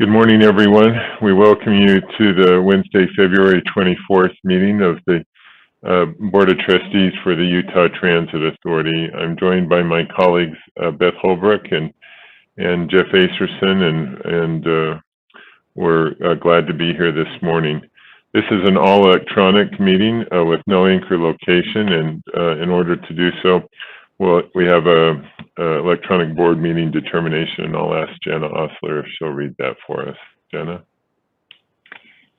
Good morning, everyone. We welcome you to the Wednesday, February 24th meeting of the Board of Trustees for the Utah Transit Authority. I'm joined by my colleagues Beth Holbrook and Jeff Acerson, and we're glad to be here this morning. This is an all-electronic meeting with no anchor location, and in order to do so, we have a electronic board meeting determination, and I'll ask Jenna Osler if she'll read that for us. Jenna?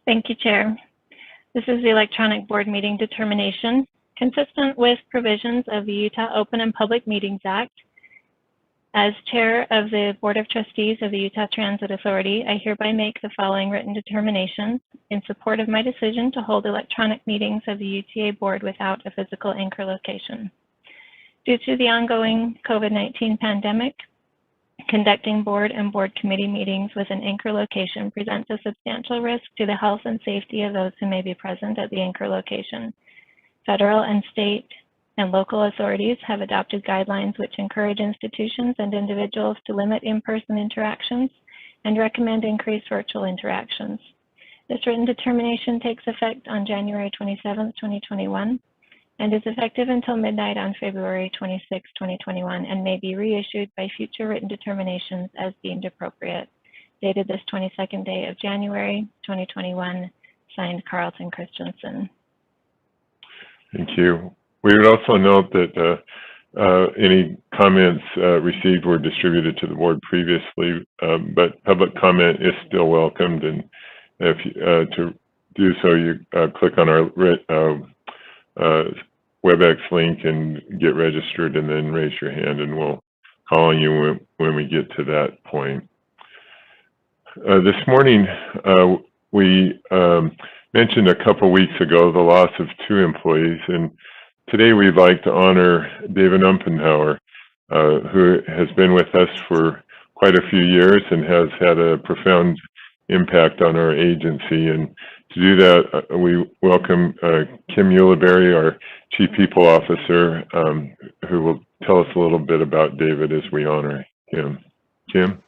Thank you, Chair. This is the electronic board meeting determination. Consistent with provisions of the Utah Open and Public Meetings Act, as Chair of the Board of Trustees of the Utah Transit Authority, I hereby make the following written determination in support of my decision to hold electronic meetings of the UTA Board without a physical anchor location. Due to the ongoing COVID-19 pandemic, conducting board and board committee meetings with an anchor location presents a substantial risk to the health and safety of those who may be present at the anchor location. Federal and state and local authorities have adopted guidelines which encourage institutions and individuals to limit in-person interactions and recommend increased virtual interactions. This written determination takes effect on January 27, 2021. And is effective until midnight on February 26, 2021, and may be reissued by future written determinations as deemed appropriate. Dated this 22nd day of January, 2021, signed Carlton Christensen. Thank you. We would also note that any comments received were distributed to the board previously, but public comment is still welcomed, and if to do so, you click on our WebEx link and get registered, and then raise your hand, and we'll call on you when we get to that point. This morning, we mentioned a couple weeks ago the loss of 2 employees, and today we'd like to honor David Umpenhauer, who has been with us for quite a few years and has had a profound impact on our agency. And to do that, we welcome Kim Ulibarri, our Chief People Officer, who will tell us a little bit about David as we honor him. Kim?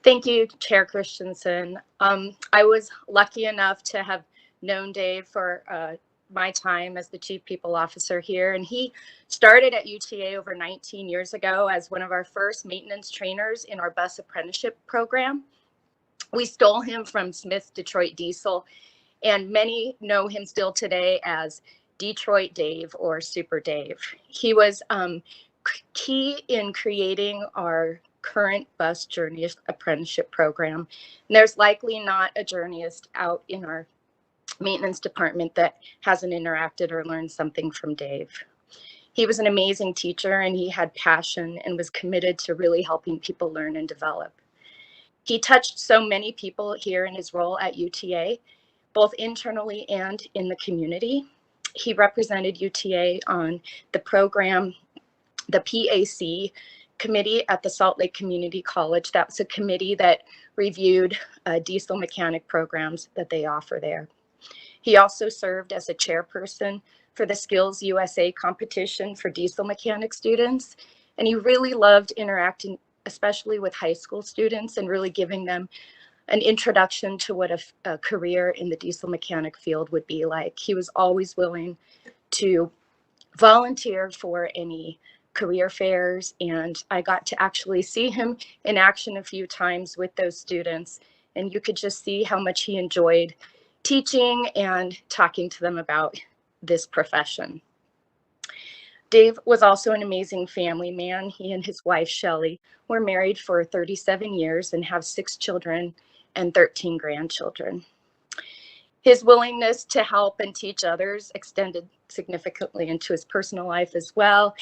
Thank you, Chair Christensen. I was lucky enough to have known Dave for my time as the Chief People Officer here, and he started at UTA over 19 years ago as one of our first maintenance trainers in our bus apprenticeship program. We stole him from Smith Detroit Diesel, and many know him still today as Detroit Dave or Super Dave. He was key in creating our current bus journeyist apprenticeship program. And there's likely not a journeyist out in our maintenance department that hasn't interacted or learned something from Dave. He was an amazing teacher, and he had passion and was committed to really helping people learn and develop. He touched so many people here in his role at UTA, both internally and in the community. He represented UTA on the program, the PAC committee at the Salt Lake Community College. That was a committee that reviewed diesel mechanic programs that they offer there. He also served as a chairperson for the Skills USA competition for diesel mechanic students, and he really loved interacting, especially with high school students, and really giving them an introduction to what a career in the diesel mechanic field would be like. He was always willing to volunteer for any career fairs, and I got to actually see him in action a few times with those students, and you could just see how much he enjoyed teaching and talking to them about this profession. Dave was also an amazing family man. He and his wife, Shelley, were married for 37 years and have 6 children and 13 grandchildren. His willingness to help and teach others extended significantly into his personal life as well.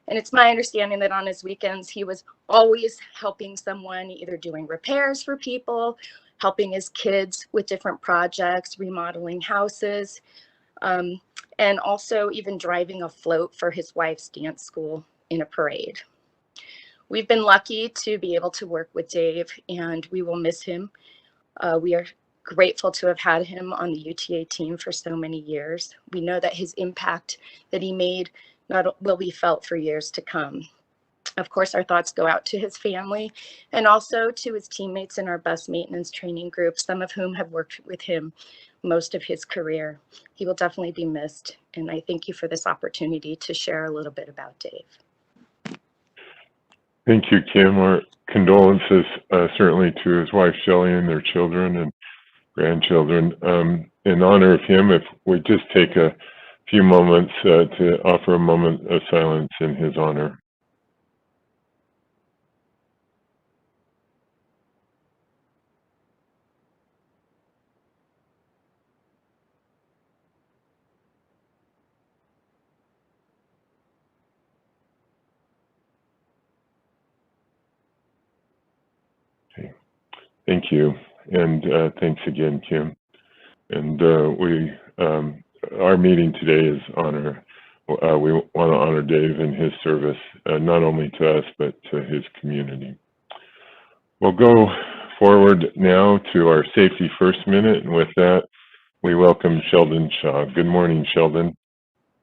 And it's my understanding that on his weekends, he was always helping someone, either doing repairs for people, helping his kids with different projects, remodeling houses, and also even driving a float for his wife's dance school in a parade. We've been lucky to be able to work with Dave, and we will miss him. We are grateful to have had him on the UTA team for so many years. We know that his impact that he made will be felt for years to come. Of course, our thoughts go out to his family and also to his teammates in our bus maintenance training group, some of whom have worked with him most of his career. He will definitely be missed, and I thank you for this opportunity to share a little bit about Dave. Thank you, Kim. Our condolences certainly to his wife, Shelley, and their children and grandchildren. In honor of him, if we just take a few moments to offer a moment of silence in his honor. Okay. Thank you, and thanks again, Kim. And our meeting today is honor. We want to honor Dave and his service, not only to us, but to his community. We'll go forward now to our Safety First Minute, and with that, we welcome Sheldon Shaw. Good morning, Sheldon.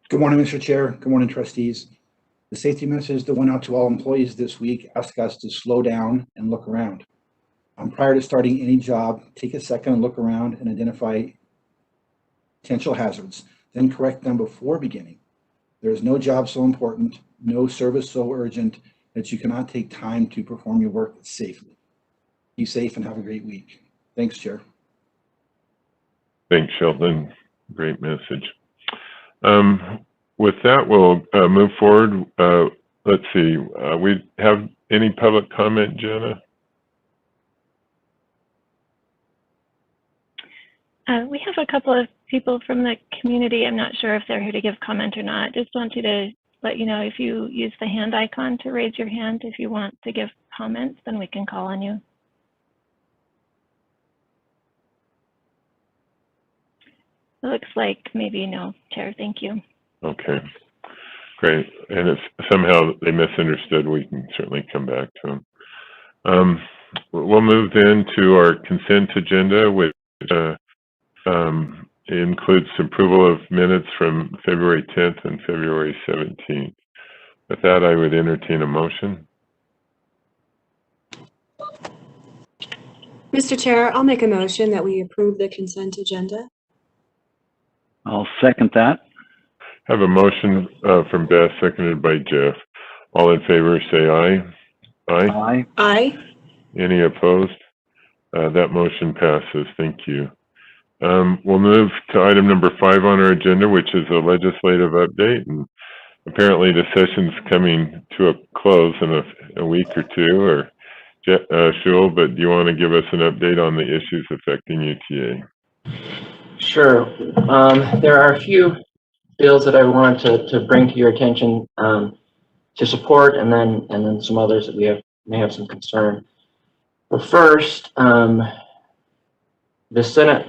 Good morning, Mr. Chair. Good morning, trustees. The safety message that went out to all employees this week asked us to slow down and look around. Prior to starting any job, take a second and look around and identify potential hazards, then correct them before beginning. There is no job so important, no service so urgent that you cannot take time to perform your work safely. Be safe and have a great week. Thanks, Chair. Thanks, Sheldon. Great message. With that, we'll move forward. Let's see. We have any public comment, Jenna? We have a couple of people from the community. I'm not sure if they're here to give comment or not. Just wanted to let you know, if you use the hand icon to raise your hand, if you want to give comments, then we can call on you. It looks like maybe no, Chair. Thank you. Okay, great. And if somehow they misunderstood, we can certainly come back to them. We'll move then to our consent agenda, which includes approval of minutes from February 10th and February 17th. With that, I would entertain a motion. Mr. Chair, I'll make a motion that we approve the consent agenda. I'll second that. Have a motion from Beth, seconded by Jeff. All in favor, say aye. Aye. Aye. Aye. Any opposed? That motion passes. Thank you. We'll move to item number 5 on our agenda, which is a legislative update. And apparently the session's coming to a close in a week or two, or Shul, but do you want to give us an update on the issues affecting UTA? Sure. There are a few bills that I wanted to bring to your attention to support, and then some others that we may have some concern. But first, the Senate,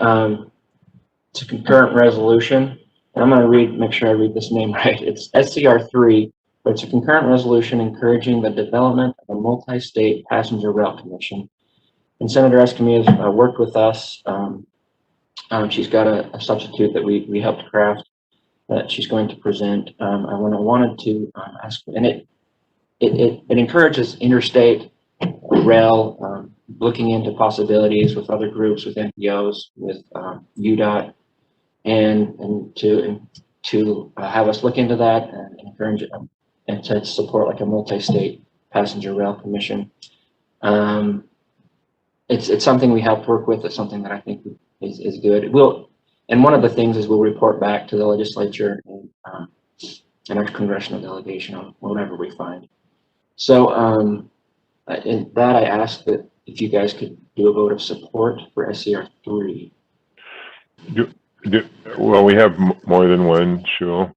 it's a concurrent resolution, and I'm going to make sure I read this name right. It's SCR 3, but it's a concurrent resolution encouraging the development of a multi-state passenger rail commission. And Senator Escamilla has worked with us. She's got a substitute that we helped craft that she's going to present. I wanted to ask, and it encourages interstate rail, looking into possibilities with other groups, with NPOs, with UDOT, and to have us look into that and encourage it, and to support like a multi-state passenger rail commission. It's something we helped work with. It's something that I think is good. And one of the things is we'll report back to the legislature and our congressional delegation on whatever we find. So in that, I asked that if you guys could do a vote of support for SCR 3. Well, we have more than one, Shul.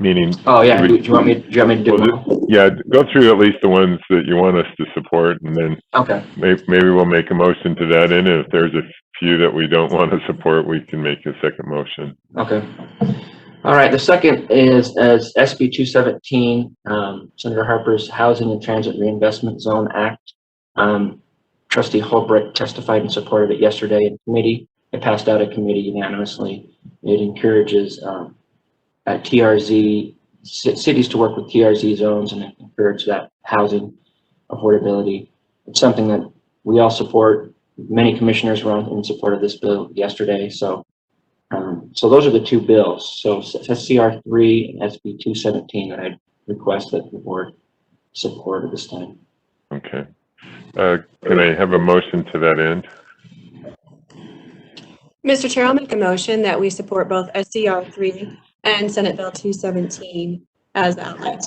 Meaning. Oh yeah. Do you want me to do them? Yeah, go through at least the ones that you want us to support, and then okay. Maybe we'll make a motion to that end. And if there's a few that we don't want to support, we can make a second motion. Okay. All right. The second is as SB 217, Senator Harper's Housing and Transit Reinvestment Zone Act. Trustee Holbrook testified in support of it yesterday in committee. It passed out of committee unanimously. It encourages TRZ cities to work with TRZ zones and encourage that housing affordability. It's something that we all support. Many commissioners were in support of this bill yesterday. So those are the two bills. So SCR 3 and SB 217 that I request that the board support at this time. Okay. Can I have a motion to that end? Mr. Chair, I'll make a motion that we support both SCR 3 and Senate Bill 217 as outlined.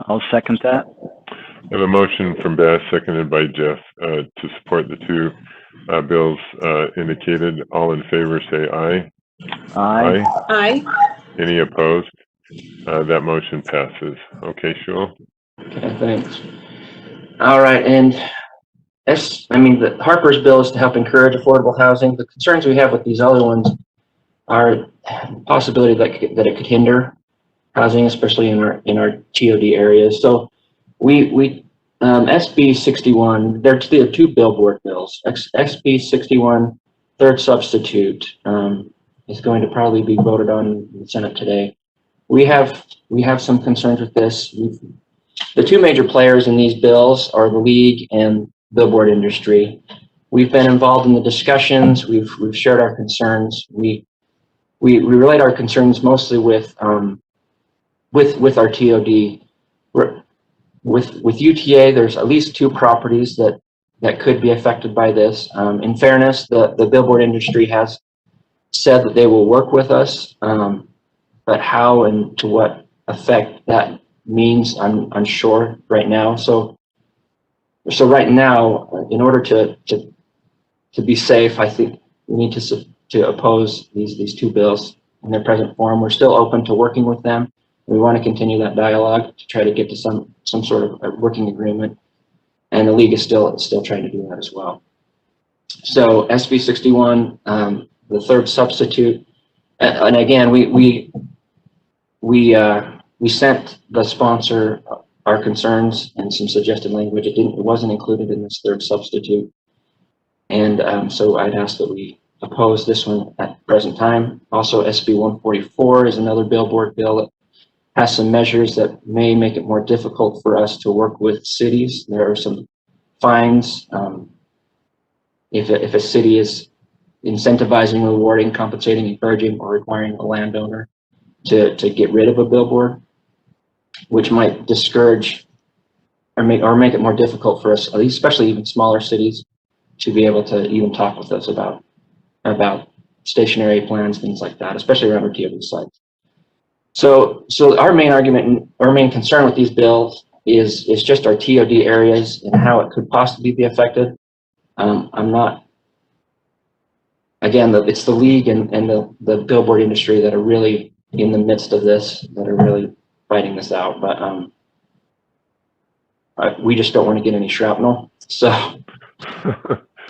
I'll second that. I have a motion from Bass, seconded by Jeff, to support the two bills indicated. All in favor say aye. Aye. Aye. Any opposed? That motion passes. Okay, Shul? Okay, thanks. All right, and the Harper's bill is to help encourage affordable housing. The concerns we have with these other ones are possibility that it could hinder housing, especially in our TOD areas. So SB 61, there are two billboard bills. SB 61, third substitute, is going to probably be voted on in the Senate today. We have some concerns with this. The two major players in these bills are the league and billboard industry. We've been involved in the discussions. We've shared our concerns. We relate our concerns mostly with our TOD. With UTA, there's at least two properties that could be affected by this. In fairness, the billboard industry has said that they will work with us, but how and to what effect that means, I'm unsure right now. So right now, in order to be safe, I think we need to oppose these two bills in their present form. We're still open to working with them. We want to continue that dialogue to try to get to some sort of a working agreement, and the league is still trying to do that as well. So SB 61, the third substitute, and again, we sent the sponsor our concerns and some suggested language. It wasn't included in this third substitute, and so I'd ask that we oppose this one at the present time. Also, SB 144 is another billboard bill that has some measures that may make it more difficult for us to work with cities. There are some fines if a city is incentivizing, rewarding, compensating, encouraging, or requiring a landowner to get rid of a billboard, which might discourage or make it more difficult for us, especially even smaller cities, to be able to even talk with us about stationary plans, things like that, especially around our TOD sites. So our main argument, our main concern with these bills is just our TOD areas and how it could possibly be affected. I'm not, again, it's the league and the billboard industry that are really in the midst of this, that are really fighting this out. But we just don't want to get any shrapnel. So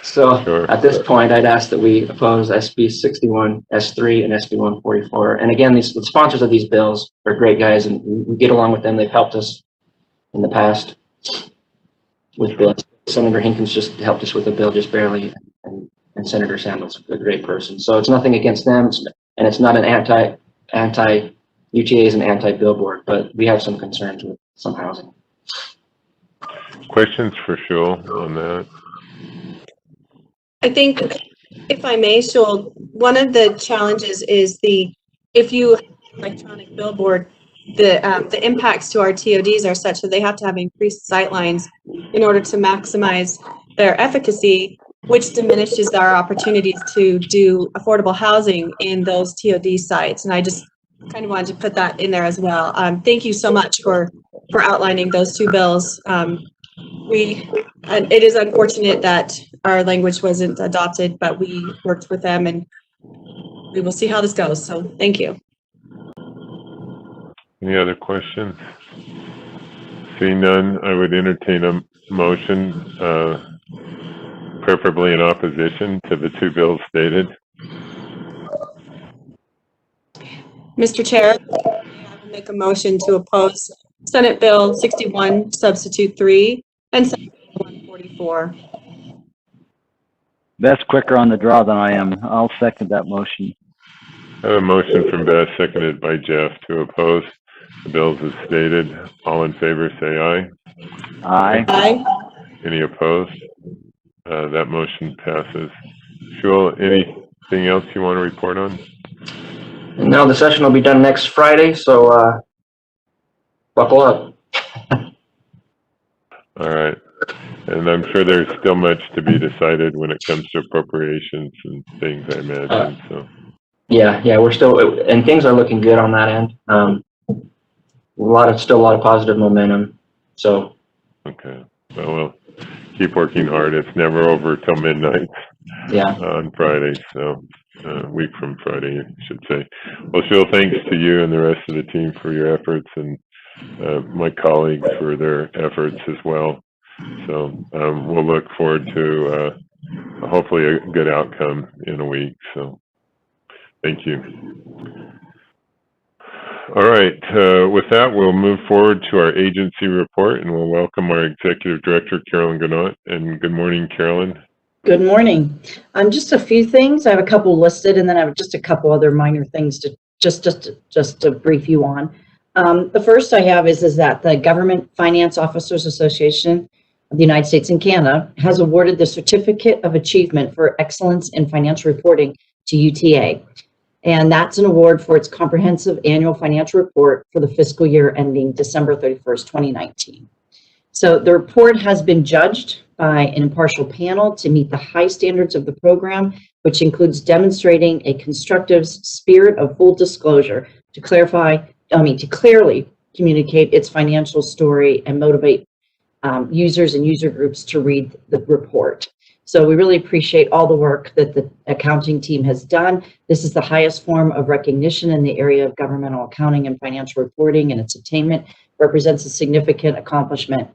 sure. At this point, I'd ask that we oppose SB 61, S3, and SB 144. And again, the sponsors of these bills are great guys, and we get along with them. They've helped us in the past with bills. Senator Hinkins just helped us with a bill just barely, and Senator Sandals, a great person. So it's nothing against them, and it's not an UTA is an anti-billboard, but we have some concerns with some housing. Questions for Shul on that? I think, if I may, Shul, one of the challenges is if you have an electronic billboard, the impacts to our TODs are such that they have to have increased sight lines in order to maximize their efficacy, which diminishes our opportunities to do affordable housing in those TOD sites. And I just kind of wanted to put that in there as well. Thank you so much for outlining those two bills. It is unfortunate that our language wasn't adopted, but we worked with them, and we will see how this goes. So thank you. Any other questions? Seeing none, I would entertain a motion, preferably in opposition to the two bills stated. Mr. Chair, I will make a motion to oppose Senate Bill 61, Substitute 3, and Senate Bill 144. That's quicker on the draw than I am. I'll second that motion. I have a motion from Beth, seconded by Jeff, to oppose the bills as stated. All in favor, say aye. Aye. Aye. Any opposed? That motion passes. Shul, anything else you want to report on? And now the session will be done next Friday, so buckle up. All right. And I'm sure there's still much to be decided when it comes to appropriations and things, I imagine, so. Yeah, we're still, and things are looking good on that end. Still a lot of positive momentum, so. Okay. Well, we'll keep working hard. It's never over till midnight. Yeah. On Friday, so a week from Friday, I should say. Well, Shul, thanks to you and the rest of the team for your efforts, and my colleagues for their efforts as well. So we'll look forward to hopefully a good outcome in a week. So thank you. All right. With that, we'll move forward to our agency report, and we'll welcome our Executive Director, Carolyn Gannott. And good morning, Carolyn. Good morning. Just a few things. I have a couple listed, and then I have just a couple other minor things to just to brief you on. The first I have is that the Government Finance Officers Association of the United States and Canada has awarded the Certificate of Achievement for Excellence in Financial Reporting to UTA. And that's an award for its comprehensive annual financial report for the fiscal year ending December 31st, 2019. So the report has been judged by an impartial panel to meet the high standards of the program, which includes demonstrating a constructive spirit of full disclosure to clearly communicate its financial story and motivate users and user groups to read the report. So we really appreciate all the work that the accounting team has done. This is the highest form of recognition in the area of governmental accounting and financial reporting, and its attainment represents a significant accomplishment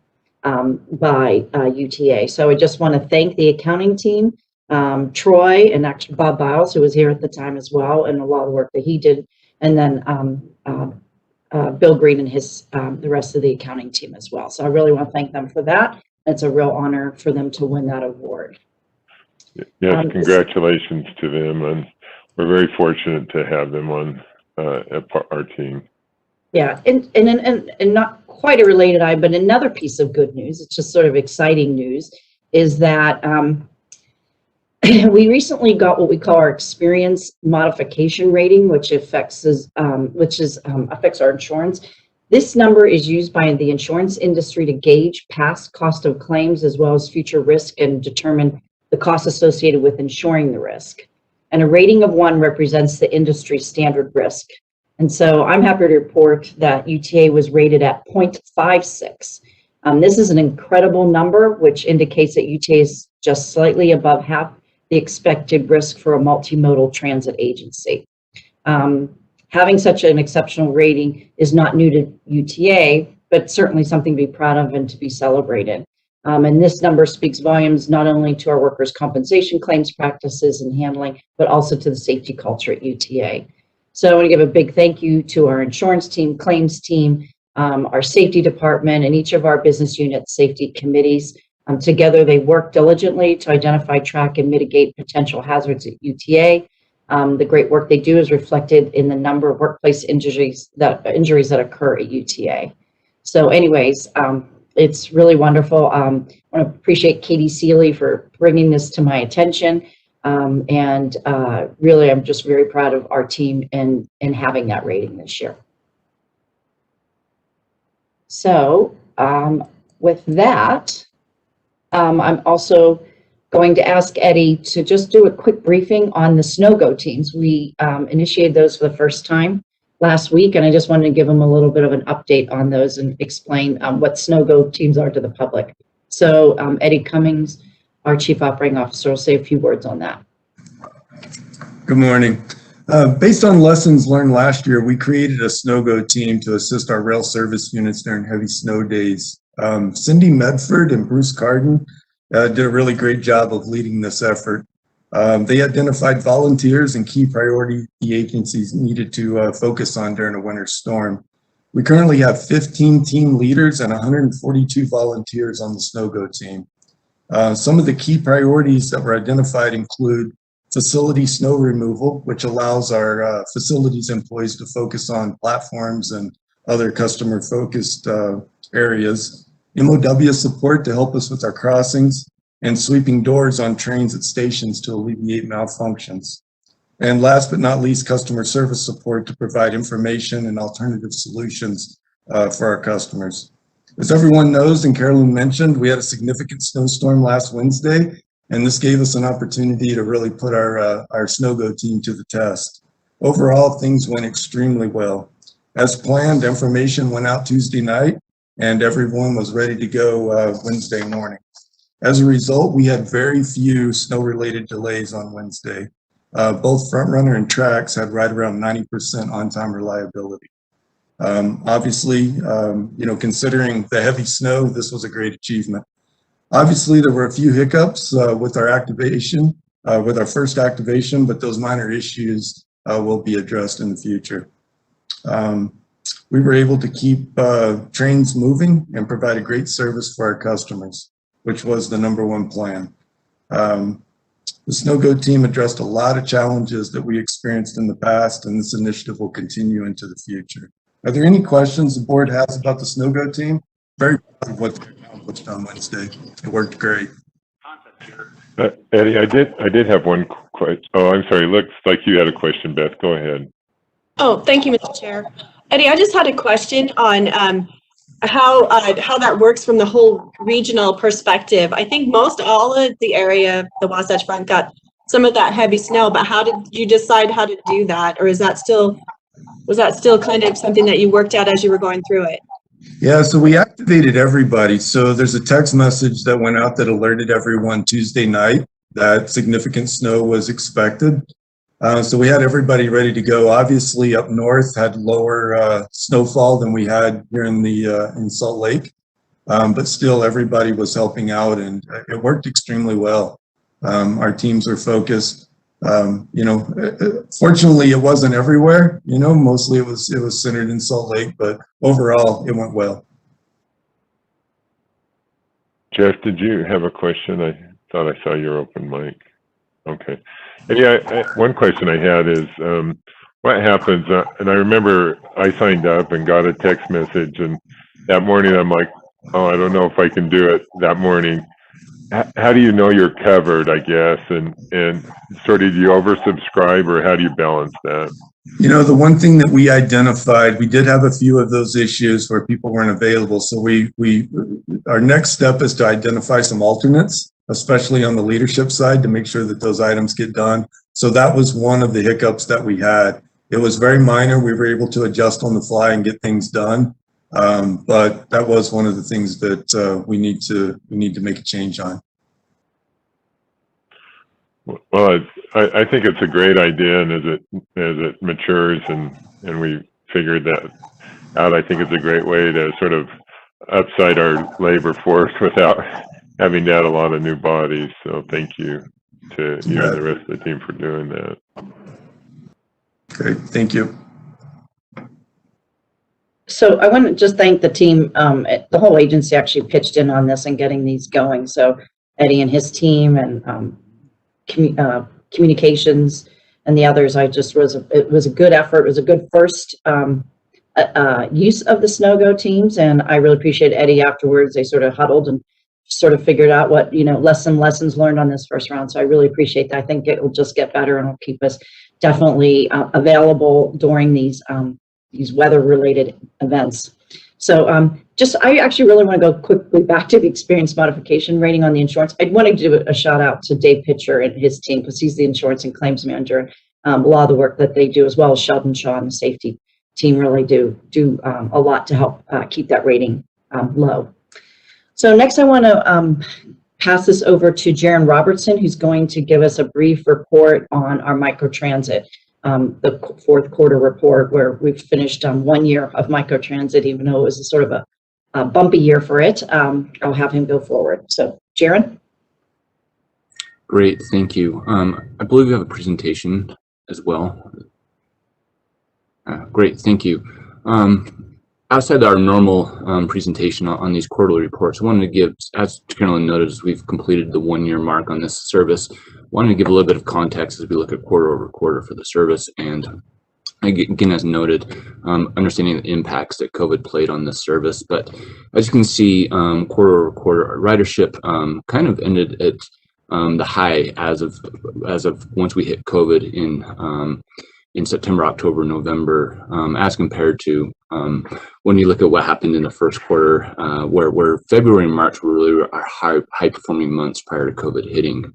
by UTA. So I just want to thank the accounting team, Troy, and actually Bob Biles, who was here at the time as well, and a lot of the work that he did, and then Bill Green and the rest of the accounting team as well. So I really want to thank them for that. It's a real honor for them to win that award. Yes, congratulations to them, and we're very fortunate to have them on our team. Yeah, and not quite a related item, but another piece of good news, it's just sort of exciting news, is that we recently got what we call our experience modification rating, which affects our insurance. This number is used by the insurance industry to gauge past cost of claims as well as future risk and determine the costs associated with insuring the risk. And a rating of 1 represents the industry standard risk. And so I'm happy to report that UTA was rated at 0.56. This is an incredible number, which indicates that UTA is just slightly above half the expected risk for a multimodal transit agency. Having such an exceptional rating is not new to UTA, but certainly something to be proud of and to be celebrated. And this number speaks volumes not only to our workers' compensation claims practices and handling, but also to the safety culture at UTA. So I want to give a big thank you to our insurance team, claims team, our safety department, and each of our business unit safety committees. Together, they work diligently to identify, track, and mitigate potential hazards at UTA. The great work they do is reflected in the number of workplace injuries that occur at UTA. So anyways, it's really wonderful. I want to appreciate Katie Seeley for bringing this to my attention. And really, I'm just very proud of our team in having that rating this year. So with that, I'm also going to ask Eddie to just do a quick briefing on the SNOGO teams. We initiated those for the first time last week, and I just wanted to give him a little bit of an update on those and explain what SNOGO teams are to the public. So Eddie Cummings, our Chief Operating Officer, will say a few words on that. Good morning. Based on lessons learned last year, we created a SNOGO team to assist our rail service units during heavy snow days. Cindy Medford and Bruce Carden did a really great job of leading this effort. They identified volunteers and key priority the agencies needed to focus on during a winter storm. We currently have 15 team leaders and 142 volunteers on the SNOGO team. Some of the key priorities that were identified include facility snow removal, which allows our facilities employees to focus on platforms and other customer-focused areas. MOW support to help us with our crossings, and sweeping doors on trains at stations to alleviate malfunctions. And last but not least, customer service support to provide information and alternative solutions for our customers. As everyone knows, and Carolyn mentioned, we had a significant snowstorm last Wednesday, and this gave us an opportunity to really put our Snow-Go team to the test. Overall, things went extremely well. As planned, information went out Tuesday night, and everyone was ready to go Wednesday morning. As a result, we had very few snow-related delays on Wednesday. Both FrontRunner and Trax had right around 90% on-time reliability. Obviously, considering the heavy snow, this was a great achievement. Obviously, there were a few hiccups with our activation, with our first activation, but those minor issues will be addressed in the future. We were able to keep trains moving and provide a great service for our customers, which was the #1 plan. The Snow-Go team addressed a lot of challenges that we experienced in the past, and this initiative will continue into the future. Are there any questions the board has about the Snow-Go team? Very proud of what they accomplished on Wednesday. It worked great. Eddie, I did have one question. Oh, I'm sorry. Looks like you had a question, Beth. Go ahead. Oh, thank you, Mr. Chair. Eddie, I just had a question on how that works from the whole regional perspective. I think most all of the area, the Wasatch Front, got some of that heavy snow, but how did you decide how to do that? Or was that still kind of something that you worked out as you were going through it? Yeah, so we activated everybody. So there's a text message that went out that alerted everyone Tuesday night that significant snow was expected. So we had everybody ready to go. Obviously, up north had lower snowfall than we had here in Salt Lake, but still everybody was helping out, and it worked extremely well. Our teams were focused. Fortunately, it wasn't everywhere. Mostly it was centered in Salt Lake, but overall, it went well. Jeff, did you have a question? I thought I saw your open mic. Okay. And yeah, one question I had is, what happens, and I remember I signed up and got a text message, and that morning I'm like, oh, I don't know if I can do it that morning. How do you know you're covered, I guess, and sort of do you oversubscribe, or how do you balance that? The one thing that we identified, we did have a few of those issues where people weren't available. So our next step is to identify some alternates, especially on the leadership side, to make sure that those items get done. So that was one of the hiccups that we had. It was very minor. We were able to adjust on the fly and get things done. But that was one of the things that we need to make a change on. Well, I think it's a great idea, and as it matures and we figured that out, I think it's a great way to sort of upside our labor force without having to add a lot of new bodies. So thank you to you and the rest of the team for doing that. Great, thank you. So I want to just thank the team. The whole agency actually pitched in on this and getting these going. So Eddie and his team and communications and the others, it was a good effort. It was a good first use of the Snow-Go teams, and I really appreciate Eddie afterwards. They sort of huddled and sort of figured out what, lessons learned on this first round. So I really appreciate that. I think it will just get better and will keep us definitely available during these weather-related events. So I actually really want to go quickly back to the experience modification rating on the insurance. I want to do a shout out to Dave Pitcher and his team, because he's the insurance and claims manager. A lot of the work that they do, as well as Sheldon Shaw and the safety team, really do a lot to help keep that rating low. So next I want to pass this over to Jaron Robertson, who's going to give us a brief report on our microtransit. The fourth quarter report, where we've finished 1 year of microtransit, even though it was a sort of a bumpy year for it. I'll have him go forward. So, Jaron? Great, thank you. I believe we have a presentation as well. Great, thank you. outside our normal presentation on these quarterly reports, I wanted to give, as Carolyn noted, as we've completed the 1-year mark on this service, wanted to give a little bit of context as we look at quarter over quarter for the service. And again, as noted, understanding the impacts that COVID played on this service. But as you can see, quarter over quarter, our ridership kind of ended at the high as of once we hit COVID in September, October, November, as compared to when you look at what happened in the first quarter, where February and March were really our high performing months prior to COVID hitting.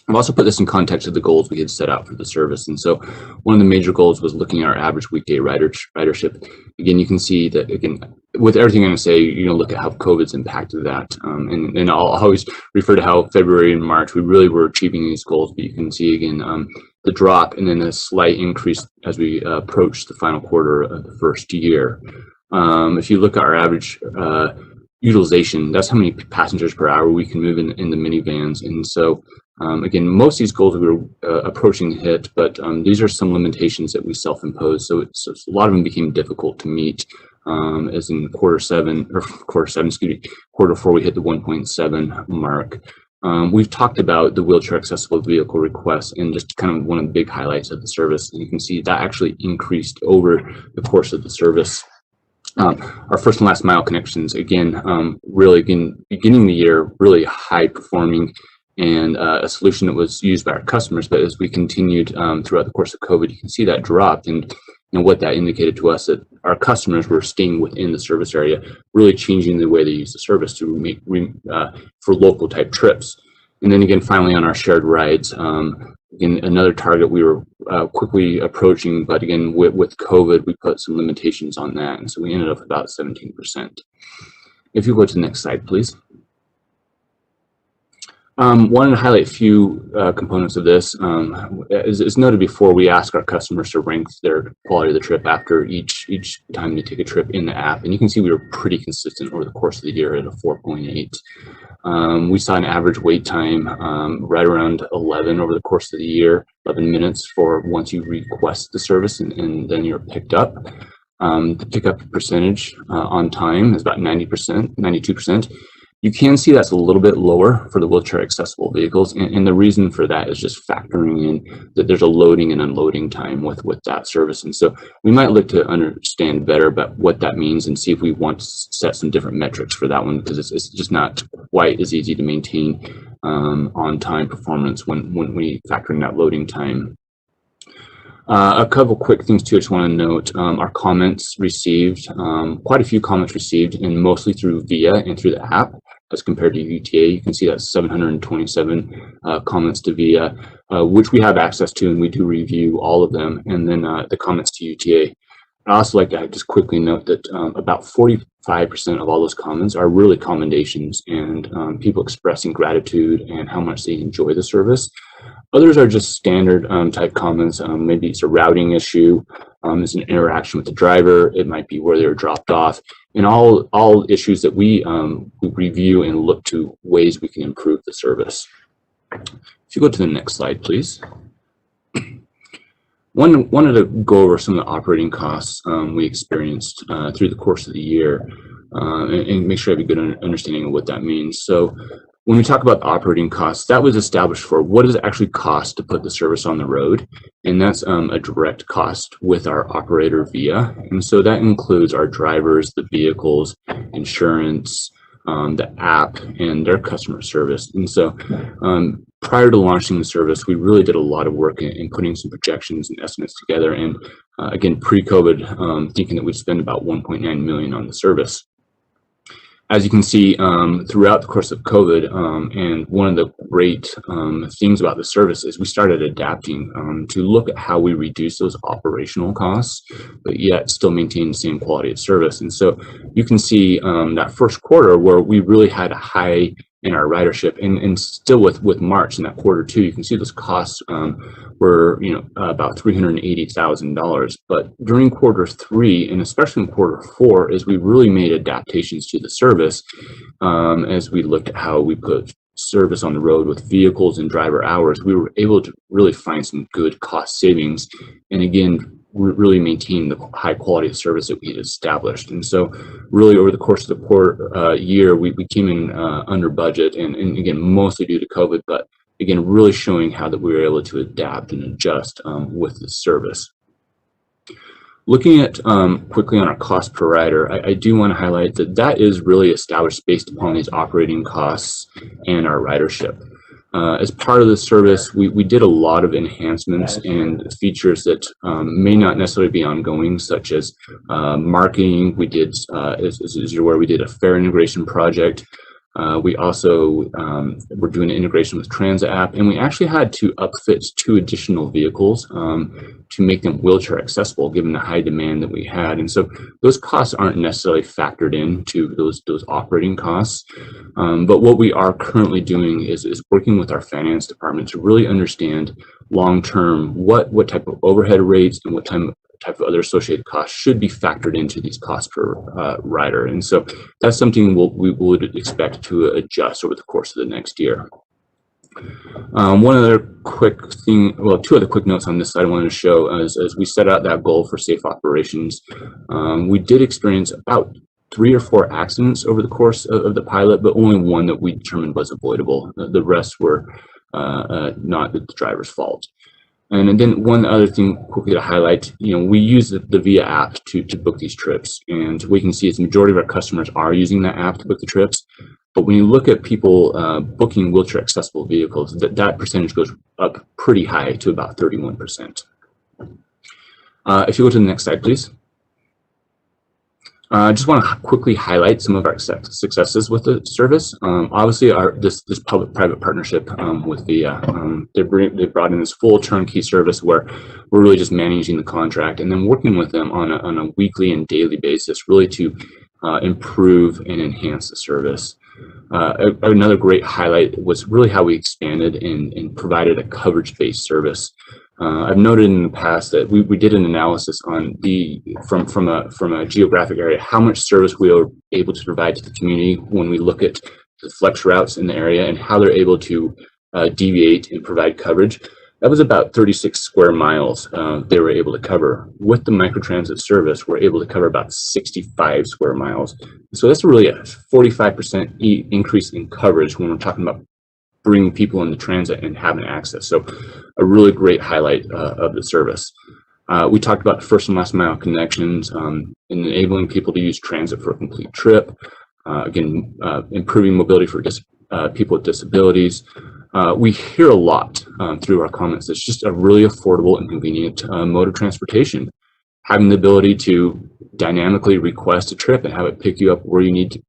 I've also put this in context of the goals we had set out for the service. And so one of the major goals was looking at our average weekday ridership. Again, you can see that, again, with everything I'm going to say, look at how COVID's impacted that. And I'll always refer to how February and March, we really were achieving these goals, but you can see again, the drop and then a slight increase as we approach the final quarter of the first year. If you look at our average utilization, that's how many passengers per hour we can move in the minivans. And so again, most of these goals we were approaching hit, but these are some limitations that we self-imposed. So a lot of them became difficult to meet. As in quarter 4, we hit the 1.7 mark. We've talked about the wheelchair accessible vehicle requests and just kind of one of the big highlights of the service. And you can see that actually increased over the course of the service. Our first and last mile connections, again, really beginning the year, really high performing and a solution that was used by our customers. But as we continued throughout the course of COVID, you can see that dropped. And what that indicated to us that our customers were staying within the service area, really changing the way they use the service to make for local type trips. And then again, finally on our shared rides, again, another target we were quickly approaching, but again, with COVID, we put some limitations on that. And so we ended up about 17%. If you go to the next slide, please. Wanted to highlight a few components of this. As noted before, we ask our customers to rank their quality of the trip after each time they take a trip in the app. And you can see we were pretty consistent over the course of the year at a 4.8. We saw an average wait time right around 11 over the course of the year, 11 minutes for once you request the service and then you're picked up. The pickup percentage on time is about 90%, 92%. You can see that's a little bit lower for the wheelchair accessible vehicles. And the reason for that is just factoring in that there's a loading and unloading time with that service. And so we might look to understand better about what that means and see if we want to set some different metrics for that one, because it's just not quite as easy to maintain on-time performance when we factor in that loading time. A couple quick things too, I just want to note, our comments received, quite a few comments received, and mostly through VIA and through the app as compared to UTA. You can see that's 727 comments to VIA, which we have access to, and we do review all of them, and then the comments to UTA. I'd also like to just quickly note that about 45% of all those comments are really commendations and people expressing gratitude and how much they enjoy the service. Others are just standard type comments. Maybe it's a routing issue, it's an interaction with the driver, it might be where they were dropped off, and all issues that we review and look to ways we can improve the service. If you go to the next slide, please. Wanted to go over some of the operating costs we experienced through the course of the year and make sure I have a good understanding of what that means. So when we talk about the operating costs, that was established for what does it actually cost to put the service on the road, and that's a direct cost with our operator VIA. And so that includes our drivers, the vehicles, insurance, the app, and their customer service. And so prior to launching the service, we really did a lot of work in putting some projections and estimates together. And again, pre-COVID, thinking that we'd spend about 1.9 million on the service. As you can see, throughout the course of COVID, and one of the great things about the service is we started adapting to look at how we reduce those operational costs, but yet still maintain the same quality of service. And so you can see that first quarter where we really had a high in our ridership, and still with March in that quarter too, you can see those costs were about $380,000. But during quarter 3, and especially in quarter 4, as we really made adaptations to the service, as we looked at how we put service on the road with vehicles and driver hours, we were able to really find some good cost savings. And again, really maintain the high quality of service that we had established. And so really over the course of the year, we came in under budget, and again, mostly due to COVID, but again, really showing how that we were able to adapt and adjust with the service. Looking at quickly on our cost per rider, I do want to highlight that that is really established based upon these operating costs and our ridership. As part of the service, we did a lot of enhancements and features that may not necessarily be ongoing, such as marketing. We did, as you're aware, we did a fare integration project. We also were doing an integration with Transit app, and we actually had to upfit 2 additional vehicles to make them wheelchair accessible, given the high demand that we had. And so those costs aren't necessarily factored into those operating costs. But what we are currently doing is working with our finance department to really understand long-term what type of overhead rates and what type of other associated costs should be factored into these costs per rider. And so that's something we would expect to adjust over the course of the next year. One other quick thing, well, 2 other quick notes on this side I wanted to show as we set out that goal for safe operations. We did experience about 3 or 4 accidents over the course of the pilot, but only 1 that we determined was avoidable. The rest were not the driver's fault. And then one other thing quickly to highlight, we use the VIA app to book these trips, and we can see as the majority of our customers are using that app to book the trips. But when you look at people booking wheelchair accessible vehicles, that percentage goes up pretty high to about 31%. If you go to the next slide, please. I just want to quickly highlight some of our successes with the service. Obviously, this public-private partnership with VIA, they brought in this full turnkey service where we're really just managing the contract and then working with them on a weekly and daily basis, really to improve and enhance the service. Another great highlight was really how we expanded and provided a coverage-based service. I've noted in the past that we did an analysis on from a geographic area, how much service we are able to provide to the community when we look at the flex routes in the area and how they're able to deviate and provide coverage. That was about 36 square miles they were able to cover. With the microtransit service, we're able to cover about 65 square miles. So that's really a 45% increase in coverage when we're talking about bringing people into transit and having access. So a really great highlight of the service. We talked about first and last mile connections and enabling people to use transit for a complete trip. Again, improving mobility for people with disabilities. We hear a lot through our comments. It's just a really affordable and convenient mode of transportation. Having the ability to dynamically request a trip and have it pick you up where you need to,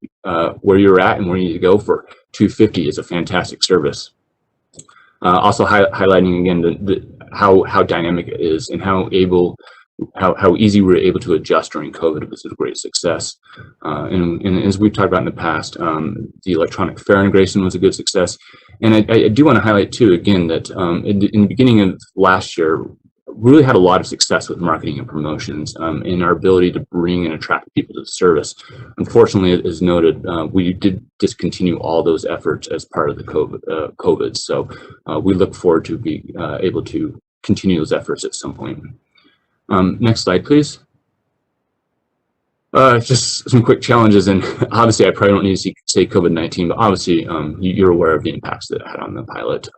where you're at and where you need to go for $250 is a fantastic service. Also highlighting again how dynamic it is and how easy we were able to adjust during COVID was a great success. And as we've talked about in the past, the electronic fare integration was a good success. And I do want to highlight too, again, that in the beginning of last year, really had a lot of success with marketing and promotions in our ability to bring and attract people to the service. Unfortunately, as noted, we did discontinue all those efforts as part of the COVID. So we look forward to be able to continue those efforts at some point. Next slide, please. Just some quick challenges, and obviously I probably don't need to say COVID-19, but obviously you're aware of the impacts that it had on the pilot.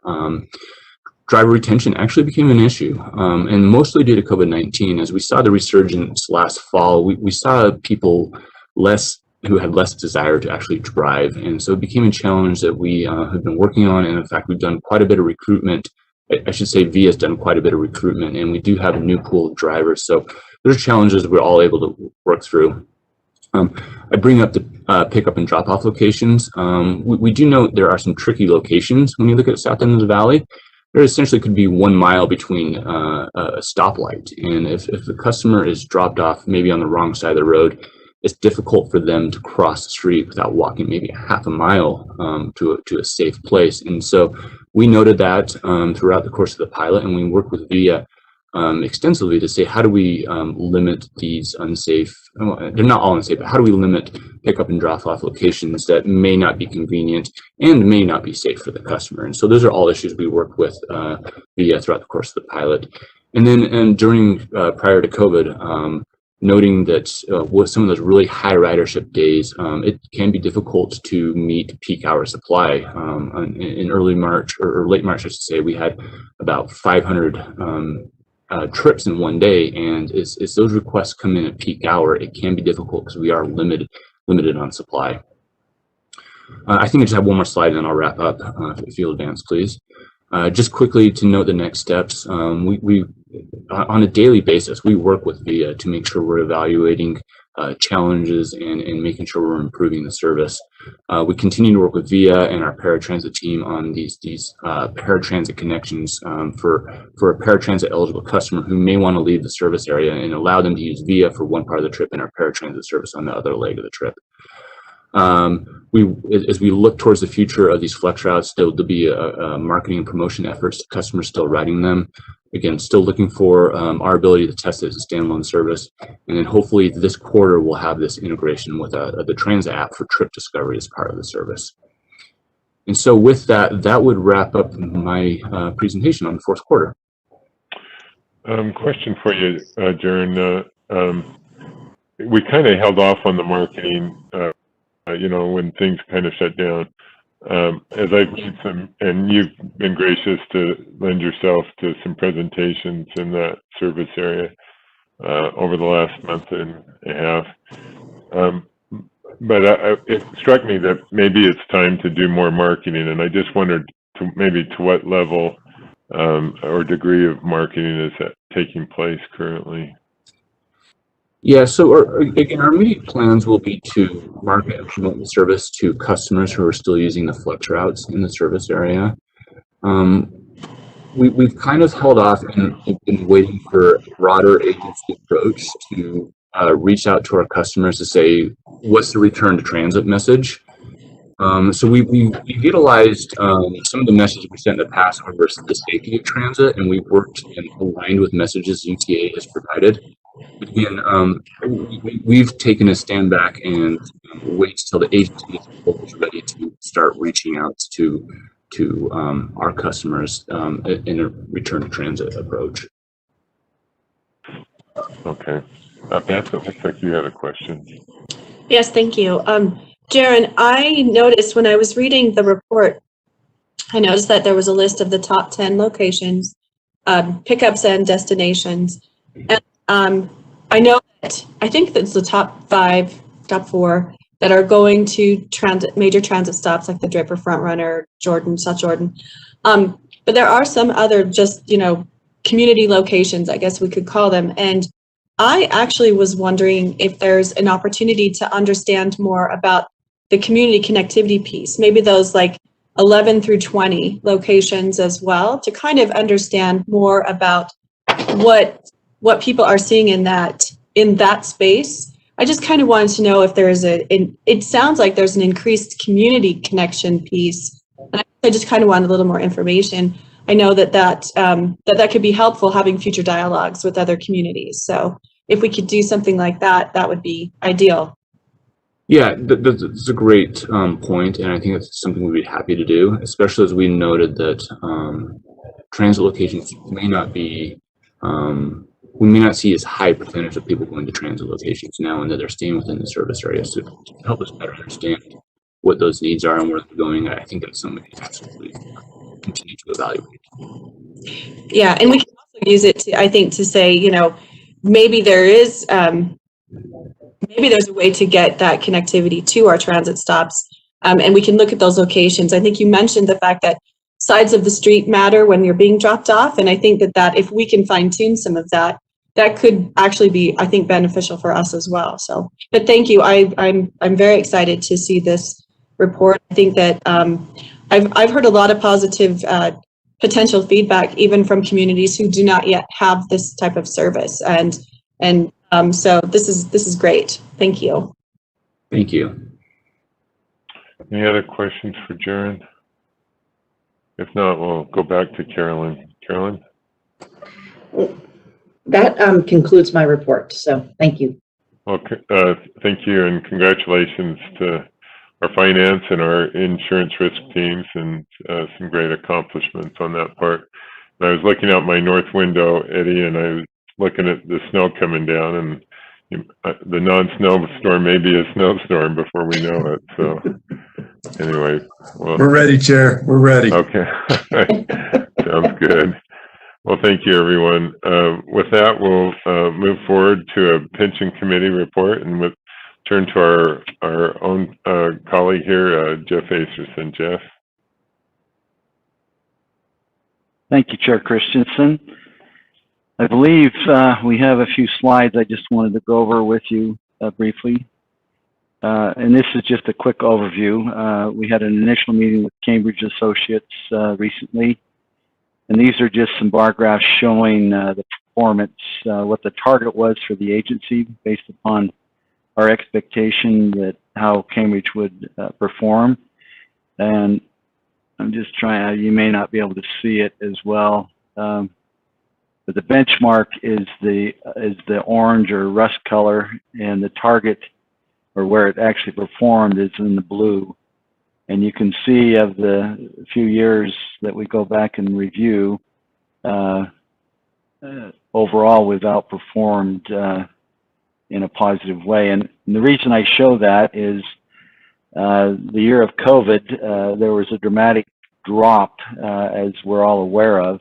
Driver retention actually became an issue, and mostly due to COVID-19. As we saw the resurgence last fall, we saw people who had less desire to actually drive, and so it became a challenge that we have been working on, and in fact we've done quite a bit of recruitment. I should say VIA has done quite a bit of recruitment, and we do have a new pool of drivers. So there's challenges we're all able to work through. I bring up the pickup and drop off locations. We do know there are some tricky locations when you look at the south end of the valley. There essentially could be 1 mile between a stoplight. And if the customer is dropped off maybe on the wrong side of the road, it's difficult for them to cross the street without walking maybe a half a mile to a safe place. And so we noted that throughout the course of the pilot, and we worked with VIA extensively to say, how do we limit these unsafe, well, they're not all unsafe, but how do we limit pickup and drop off locations that may not be convenient and may not be safe for the customer? And so those are all issues we worked with VIA throughout the course of the pilot. And then during prior to COVID, noting that with some of those really high ridership days, it can be difficult to meet peak hour supply. In early March or late March, I should say, we had about 500 trips in one day, and as those requests come in at peak hour, it can be difficult because we are limited on supply. I think I just have one more slide and then I'll wrap up. If you'll advance, please. Just quickly to note the next steps, we on a daily basis, we work with VIA to make sure we're evaluating challenges and making sure we're improving the service. We continue to work with VIA and our paratransit team on these paratransit connections for a paratransit eligible customer who may want to leave the service area, and allow them to use VIA for one part of the trip and our paratransit service on the other leg of the trip. As we look towards the future of these flex routes, there'll be a marketing and promotion efforts, customers still riding them. Again, still looking for our ability to test it as a standalone service. And then hopefully this quarter we'll have this integration with the Transit app for trip discovery as part of the service. And so with that, that would wrap up my presentation on the fourth quarter. Question for you, Jaren. We kind of held off on the marketing, you know, when things kind of shut down. As I've read some, and you've been gracious to lend yourself to some presentations in that service area over the last month and a half. But it struck me that maybe it's time to do more marketing, and I just wondered maybe to what level or degree of marketing is that taking place currently? Yeah, so again, our immediate plans will be to market and promote the service to customers who are still using the flex routes in the service area. We've kind of held off and been waiting for a broader agency approach to reach out to our customers to say, what's the return to transit message? So we've utilized some of the messages we sent in the past over the safety of transit, and we've worked and aligned with messages UTA has provided. Again, we've taken a stand back and wait till the agency is ready to start reaching out to our customers in a return to transit approach. Okay. Beth, it looks like you had a question. Yes, thank you. Jaren, I noticed when I was reading the report, I noticed that there was a list of the top 10 locations, pickups and destinations. And I know that I think that's the top 4 that are going to major transit stops like the Draper Front Runner, Jordan, South Jordan. But there are some other just, you know, community locations, I guess we could call them. And I actually was wondering if there's an opportunity to understand more about the community connectivity piece, maybe those like 11 through 20 locations as well, to kind of understand more about what people are seeing in that space. I just kind of wanted to know if there's it sounds like there's an increased community connection piece. And I just kind of wanted a little more information. I know that could be helpful having future dialogues with other communities. So if we could do something like that, that would be ideal. Yeah, that's a great point, and I think that's something we'd be happy to do, especially as we noted that transit locations may not be, we may not see as high a percentage of people going to transit locations now, and that they're staying within the service area. So to help us better understand what those needs are and where they're going, I think that's something we can absolutely continue to evaluate. Yeah, and we can also use it to, I think, to say, you know, maybe there's a way to get that connectivity to our transit stops, and we can look at those locations. I think you mentioned the fact that sides of the street matter when you're being dropped off, and I think that if we can fine tune some of that, that could actually be, I think, beneficial for us as well. So, but thank you. I'm very excited to see this report. I think that I've heard a lot of positive potential feedback, even from communities who do not yet have this type of service, and so this is great. Thank you. Thank you. Any other questions for Jaren? If not, we'll go back to Carolyn. Carolyn? That concludes my report, so thank you. Okay, thank you, and congratulations to our finance and our insurance risk teams, and some great accomplishments on that part. I was looking out my north window, Eddie, and I was looking at the snow coming down, and the non-snowstorm may be a snowstorm before we know it. So anyway, well, We're ready, Chair. We're ready. okay. Sounds good. Well, thank you, everyone. With that, we'll move forward to a pension committee report, and turn to our own colleague here, Jeff Acerson. Jeff. Thank you, Chair Christensen. I believe we have a few slides I just wanted to go over with you briefly. And this is just a quick overview. We had an initial meeting with Cambridge Associates recently. And these are just some bar graphs showing the performance, what the target was for the agency based upon our expectation that how Cambridge would perform. And I'm just trying, you may not be able to see it as well. But the benchmark is the orange or rust color, and the target, or where it actually performed, is in the blue. And you can see of the few years that we go back and review, overall we've outperformed in a positive way. And the reason I show that is the year of COVID, there was a dramatic drop, as we're all aware of.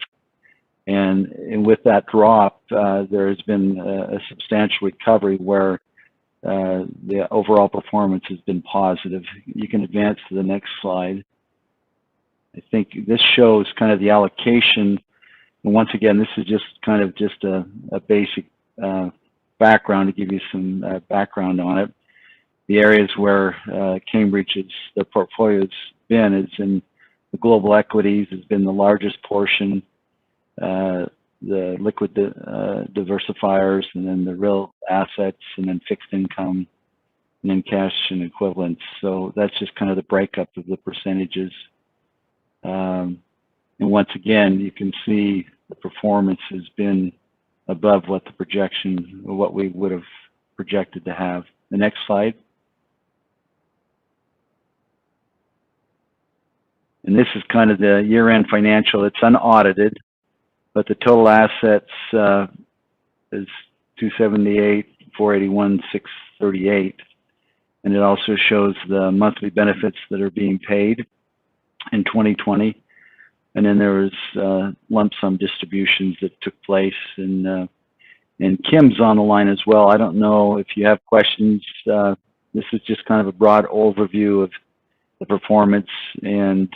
And with that drop, there has been a substantial recovery where the overall performance has been positive. You can advance to the next slide. I think this shows kind of the allocation. And once again, this is just kind of just a basic background to give you some background on it. The areas where Cambridge's the portfolio's been is in the global equities has been the largest portion. The liquid diversifiers, and then the real assets, and then fixed income, and then cash and equivalents. So that's just kind of the breakup of the percentages. And once again, you can see the performance has been above what the projection, or what we would have projected to have. The next slide. And this is kind of the year-end financial. It's unaudited, but the total assets is 278, 481, 638. And it also shows the monthly benefits that are being paid in 2020. And then there was lump sum distributions that took place. And Kim's on the line as well. I don't know if you have questions. This is just kind of a broad overview of the performance, and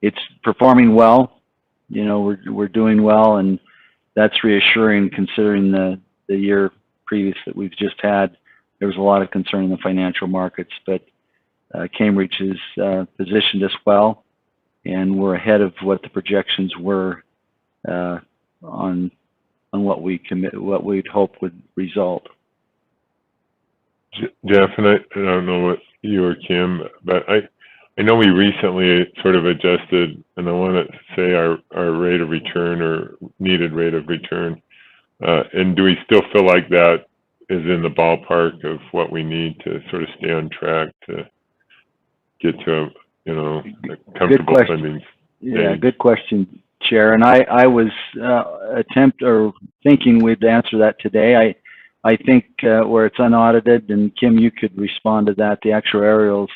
it's performing well. You know, we're doing well, and that's reassuring considering the year previous that we've just had. There was a lot of concern in the financial markets, but Cambridge has positioned us well, and we're ahead of what the projections were on what we'd hope would result. Jeff, and I don't know what you or Kim, but I know we recently sort of adjusted, and I want to say our rate of return, or needed rate of return. And do we still feel like that is in the ballpark of what we need to sort of stay on track to get to a comfortable funding stage? Yeah, good question, Chair. And I was thinking we'd answer that today. I think where it's unaudited, and Kim, you could respond to that, the actuarials,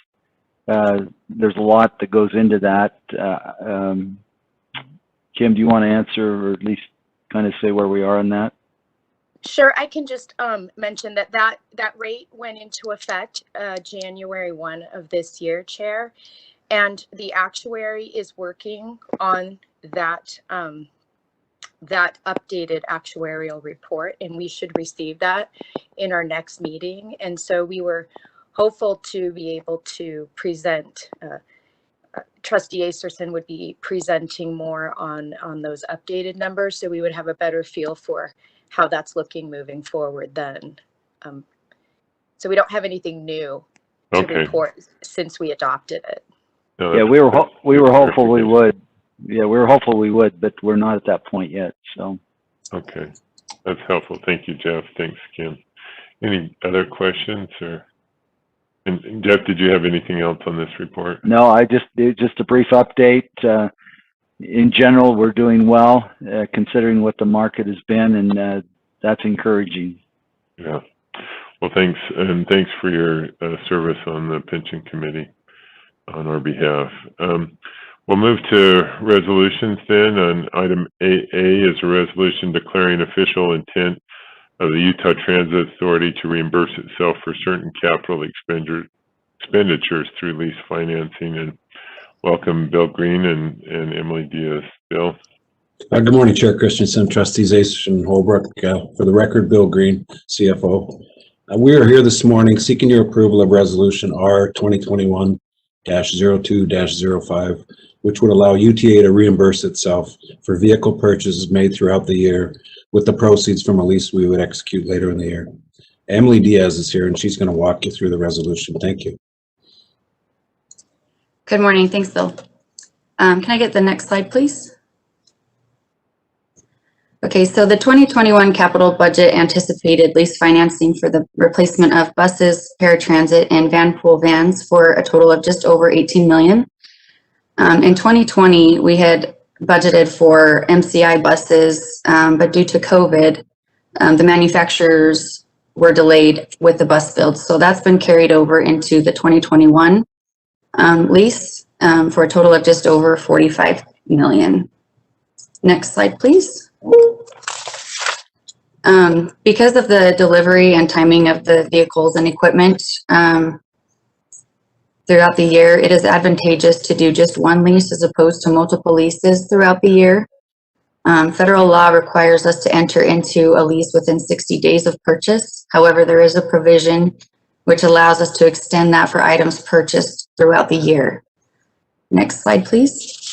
there's a lot that goes into that. Kim, do you want to answer, or at least kind of say where we are on that? Sure, I can just mention that rate went into effect January 1 of this year, Chair, and the actuary is working on that that updated actuarial report, and we should receive that in our next meeting. And so we were hopeful to be able to present, Trustee Acerson would be presenting more on those updated numbers, so we would have a better feel for how that's looking moving forward then. So we don't have anything new to report since we adopted it. No, yeah, we were hopeful we would. Yeah, we were hopeful we would, but we're not at that point yet. So. Okay, that's helpful. Thank you, Jeff. Thanks, Kim. Any other questions, or? And Jeff, did you have anything else on this report? No, just a brief update. in general, we're doing well, considering what the market has been, and that's encouraging. Yeah. Well, thanks, and thanks for your service on the pension committee on our behalf. We'll move to resolutions then. On item 8A is a resolution declaring official intent of the Utah Transit Authority to reimburse itself for certain capital expenditures through lease financing. And welcome Bill Green and Emily Diaz. Bill. Good morning, Chair Christensen, Trustees Ace and Holbrook. For the record, Bill Green, CFO. We are here this morning seeking your approval of Resolution R 2021-02-05, which would allow UTA to reimburse itself for vehicle purchases made throughout the year with the proceeds from a lease we would execute later in the year. Emily Diaz is here and she's going to walk you through the resolution. Thank you. Good morning. Thanks, Bill. Can I get the next slide, please? Okay, so the 2021 capital budget anticipated lease financing for the replacement of buses, paratransit, and van pool vans for a total of just over 18 million. In 2020, we had budgeted for MCI buses, but due to COVID, the manufacturers were delayed with the bus builds. So that's been carried over into the 2021 lease for a total of just over 45 million. Next slide, please. Because of the delivery and timing of the vehicles and equipment throughout the year, it is advantageous to do just one lease as opposed to multiple leases throughout the year. Federal law requires us to enter into a lease within 60 days of purchase. However, there is a provision which allows us to extend that for items purchased throughout the year. Next slide, please.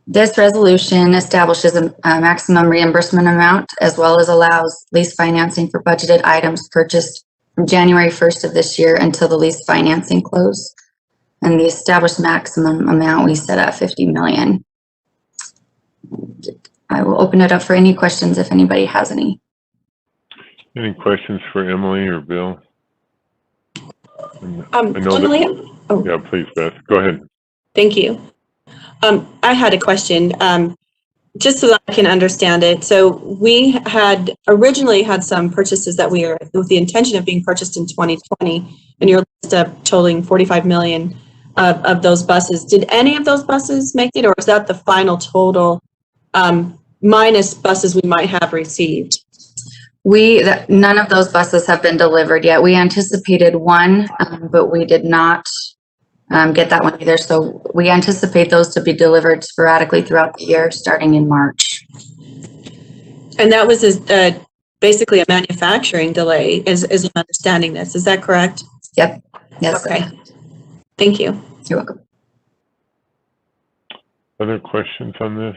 This resolution establishes a maximum reimbursement amount as well as allows lease financing for budgeted items purchased from January 1st of this year until the lease financing close. And the established maximum amount we set at 50 million. I will open it up for any questions if anybody has any. Any questions for Emily or Bill? Emily? Oh. Yeah, please, Beth. Go ahead. Thank you. I had a question, just so that I can understand it. So we had originally had some purchases that we are with the intention of being purchased in 2020, and your list up totaling 45 million of those buses. Did any of those buses make it, or is that the final total minus buses we might have received? None of those buses have been delivered yet. We anticipated one, but we did not get that one either. So we anticipate those to be delivered sporadically throughout the year, starting in March. And that was basically a manufacturing delay, as I'm understanding this. Is that correct? Yep. Yes. Okay. Thank you. You're welcome. Other questions on this?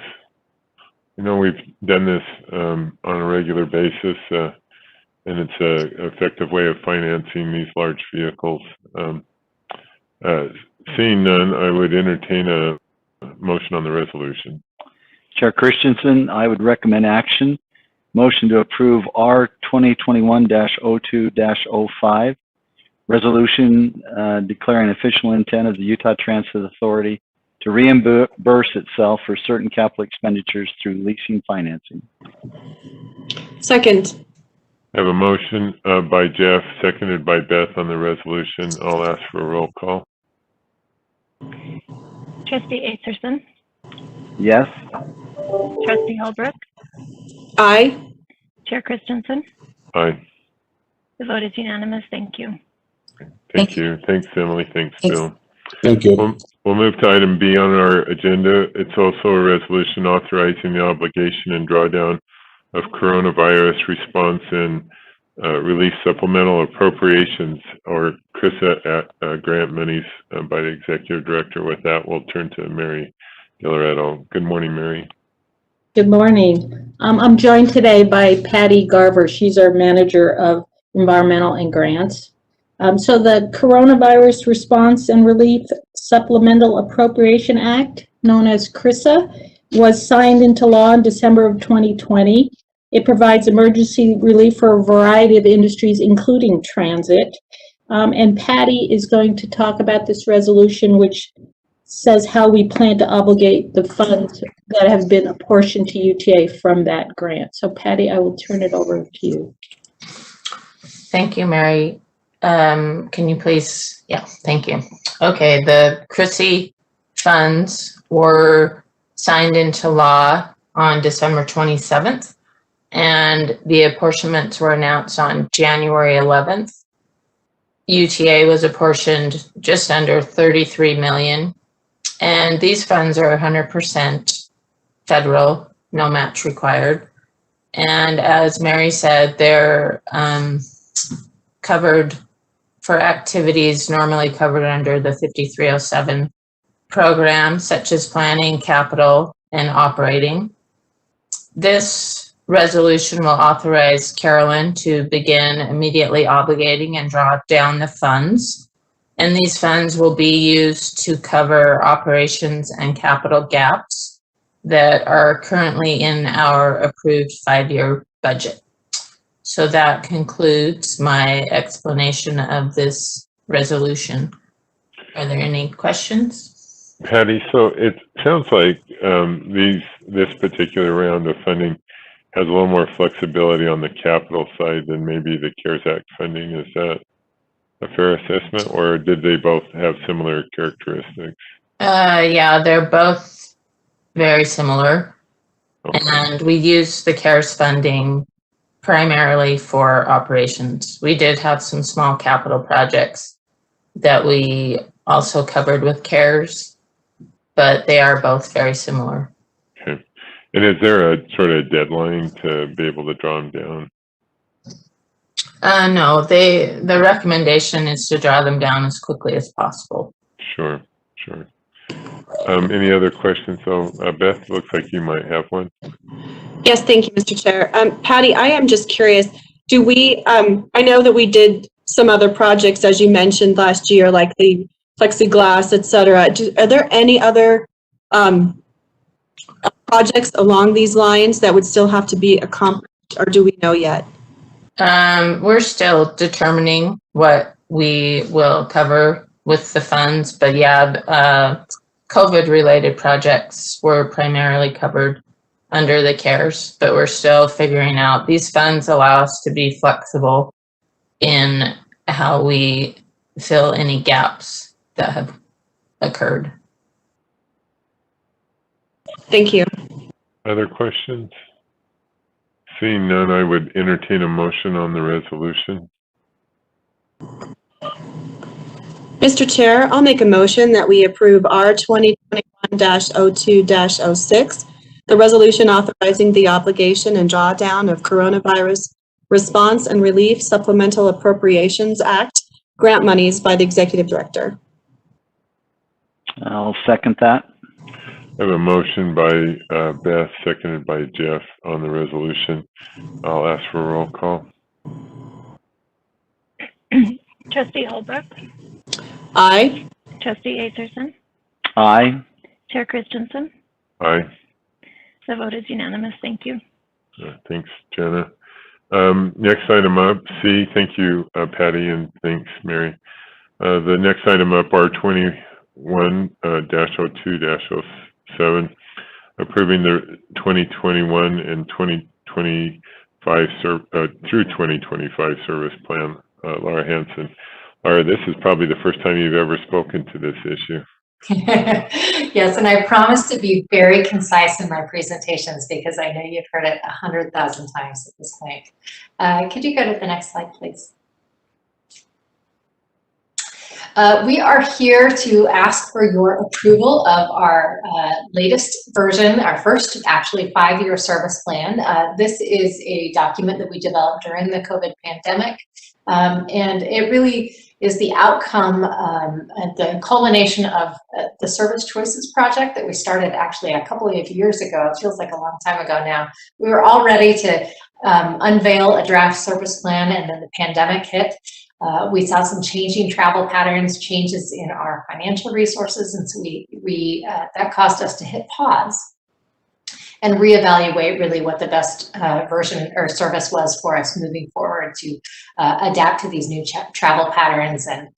You know, we've done this on a regular basis, and it's an effective way of financing these large vehicles. Seeing none, I would entertain a motion on the resolution. Chair Christensen, I would recommend action. Motion to approve R 2021-02-05, resolution declaring official intent of the Utah Transit Authority to reimburse itself for certain capital expenditures through leasing financing. Second. I have a motion by Jeff, seconded by Beth on the resolution. I'll ask for a roll call. Trustee Acerson? Yes. Trustee Holbrook? Aye. Chair Christensen? Aye. The vote is unanimous. Thank you. Thank you. Thanks, Emily. Thanks, Bill. Thank you. We'll move to item B on our agenda. It's also a resolution authorizing the obligation and drawdown of coronavirus response and relief supplemental appropriations, or CRISA grant monies by the Executive Director. With that, we'll turn to Mary Dilaretto. Good morning, Mary. Good morning. I'm joined today by Patty Garver. She's our Manager of Environmental and Grants. So the Coronavirus Response and Relief Supplemental Appropriation Act, known as CRISA, was signed into law in December of 2020. It provides emergency relief for a variety of industries, including transit. And Patty is going to talk about this resolution, which says how we plan to obligate the funds that have been apportioned to UTA from that grant. So Patty, I will turn it over to you. Thank you, Mary. Can you please, yeah, thank you. Okay, the Chrissy funds were signed into law on December 27th, and the apportionments were announced on January 11th. UTA was apportioned just under 33 million, and these funds are 100% federal, no match required. And as Mary said, they're covered for activities normally covered under the 5307 program, such as planning, capital, and operating. This resolution will authorize Carolyn to begin immediately obligating and draw down the funds. And these funds will be used to cover operations and capital gaps that are currently in our approved 5-year budget. So that concludes my explanation of this resolution. Are there any questions? Patty, so it sounds like this particular round of funding has a little more flexibility on the capital side than maybe the CARES Act funding. Is that a fair assessment, or did they both have similar characteristics? Yeah, they're both very similar. Okay. And we use the CARES funding primarily for operations. We did have some small capital projects that we also covered with CARES, but they are both very similar. Okay. And is there a sort of deadline to be able to draw them down? No, the recommendation is to draw them down as quickly as possible. Sure, sure. Any other questions? So Beth, looks like you might have one. Yes, thank you, Mr. Chair. Patty, I am just curious, do we, I know that we did some other projects, as you mentioned last year, like the plexiglass, et cetera. Are there any other projects along these lines that would still have to be accomplished, or do we know yet? We're still determining what we will cover with the funds, but yeah, COVID-related projects were primarily covered under the CARES, but we're still figuring out. These funds allow us to be flexible in how we fill any gaps that have occurred. Thank you. Other questions? Seeing none, I would entertain a motion on the resolution. Mr. Chair, I'll make a motion that we approve R 2021-02-06, the resolution authorizing the obligation and drawdown of Coronavirus Response and Relief Supplemental Appropriations Act grant monies by the Executive Director. I'll second that. I have a motion by Beth, seconded by Jeff on the resolution. I'll ask for a roll call. Trustee Holbrook, Aye. Trustee Aitherson, Aye. Chair Christensen. Aye. The vote is unanimous. Thank you. Thanks, Jenna. Next item up, C. Thank you, Patty, and thanks, Mary. The next item up, R 21-02-07, approving the 2021 and 2025 through 2025 service plan. Laura Hanson. Laura, this is probably the first time you've ever spoken to this issue. Yes, and I promise to be very concise in my presentations because I know you've heard it 100,000 times at this point. Could you go to the next slide, please? We are here to ask for your approval of our latest version, our first actually 5-year service plan. This is a document that we developed during the COVID pandemic, and it really is the outcome and the culmination of the Service Choices project that we started actually a couple of years ago. It feels like a long time ago now. We were all ready to unveil a draft service plan, and then the pandemic hit. We saw some changing travel patterns, changes in our financial resources, and so that caused us to hit pause and reevaluate really what the best version or service was for us moving forward to adapt to these new travel patterns and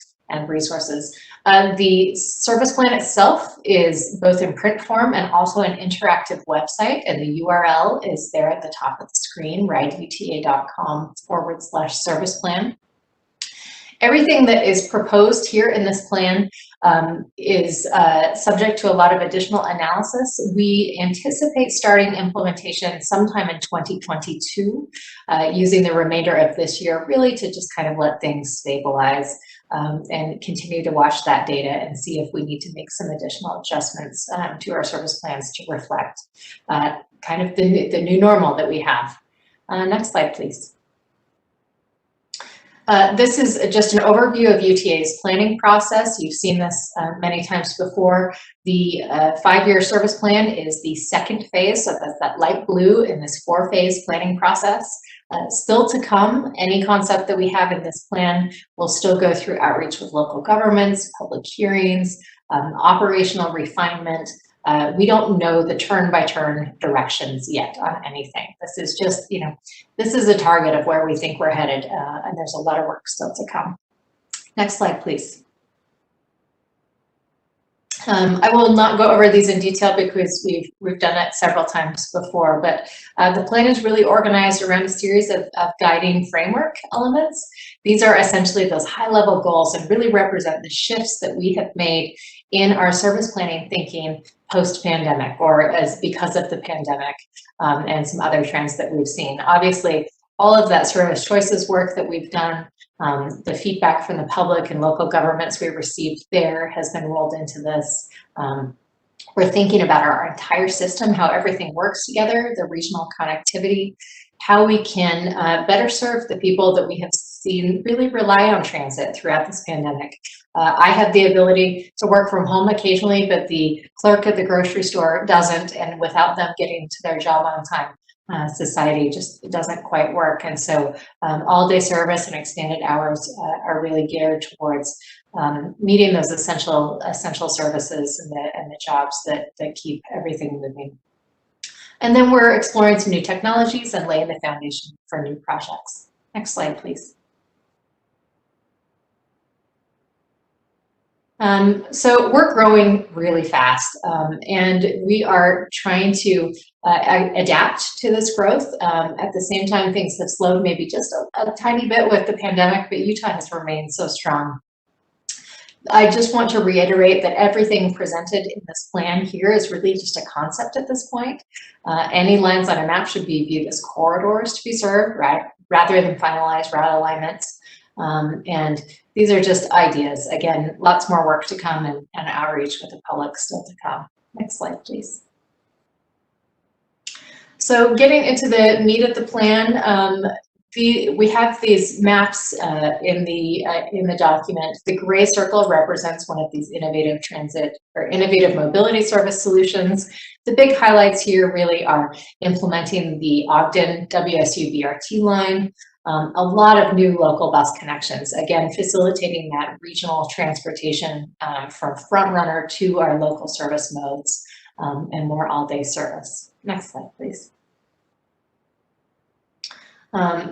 resources. The service plan itself is both in print form and also an interactive website, and the URL is there at the top of the screen, rideuta.com/service plan. Everything that is proposed here in this plan is subject to a lot of additional analysis. We anticipate starting implementation sometime in 2022, using the remainder of this year really to just kind of let things stabilize and continue to watch that data and see if we need to make some additional adjustments to our service plans to reflect kind of the new normal that we have. Next slide, please. This is just an overview of UTA's planning process. You've seen this many times before. The 5-year service plan is the second phase, so that's that light blue in this 4-phase planning process. Still to come, any concept that we have in this plan will still go through outreach with local governments, public hearings, operational refinement. We don't know the turn-by-turn directions yet on anything. This is just, this is a target of where we think we're headed, and there's a lot of work still to come. Next slide, please. I will not go over these in detail because we've done it several times before, but the plan is really organized around a series of guiding framework elements. These are essentially those high-level goals and really represent the shifts that we have made in our service planning thinking post-pandemic, or as because of the pandemic, and some other trends that we've seen. Obviously, all of that service choices work that we've done, the feedback from the public and local governments we received there has been rolled into this. We're thinking about our entire system, how everything works together, the regional connectivity, how we can better serve the people that we have seen really rely on transit throughout this pandemic. I have the ability to work from home occasionally, but the clerk at the grocery store doesn't, and without them getting to their job on time, society just doesn't quite work. And so all-day service and extended hours are really geared towards meeting those essential services and the jobs that keep everything moving. And then we're exploring some new technologies and laying the foundation for new projects. Next slide, please. So we're growing really fast, and we are trying to adapt to this growth. At the same time, things have slowed maybe just a tiny bit with the pandemic, but Utah has remained so strong. I just want to reiterate that everything presented in this plan here is really just a concept at this point. Any lines on a map should be viewed as corridors to be served, right, rather than finalized route alignments. And these are just ideas. Again, lots more work to come and outreach with the public still to come. Next slide, please. So getting into the meat of the plan, we have these maps in the document. The gray circle represents one of these innovative transit or innovative mobility service solutions. The big highlights here really are implementing the Ogden WSU BRT line, a lot of new local bus connections, again, facilitating that regional transportation from front runner to our local service modes, and more all-day service. Next slide, please.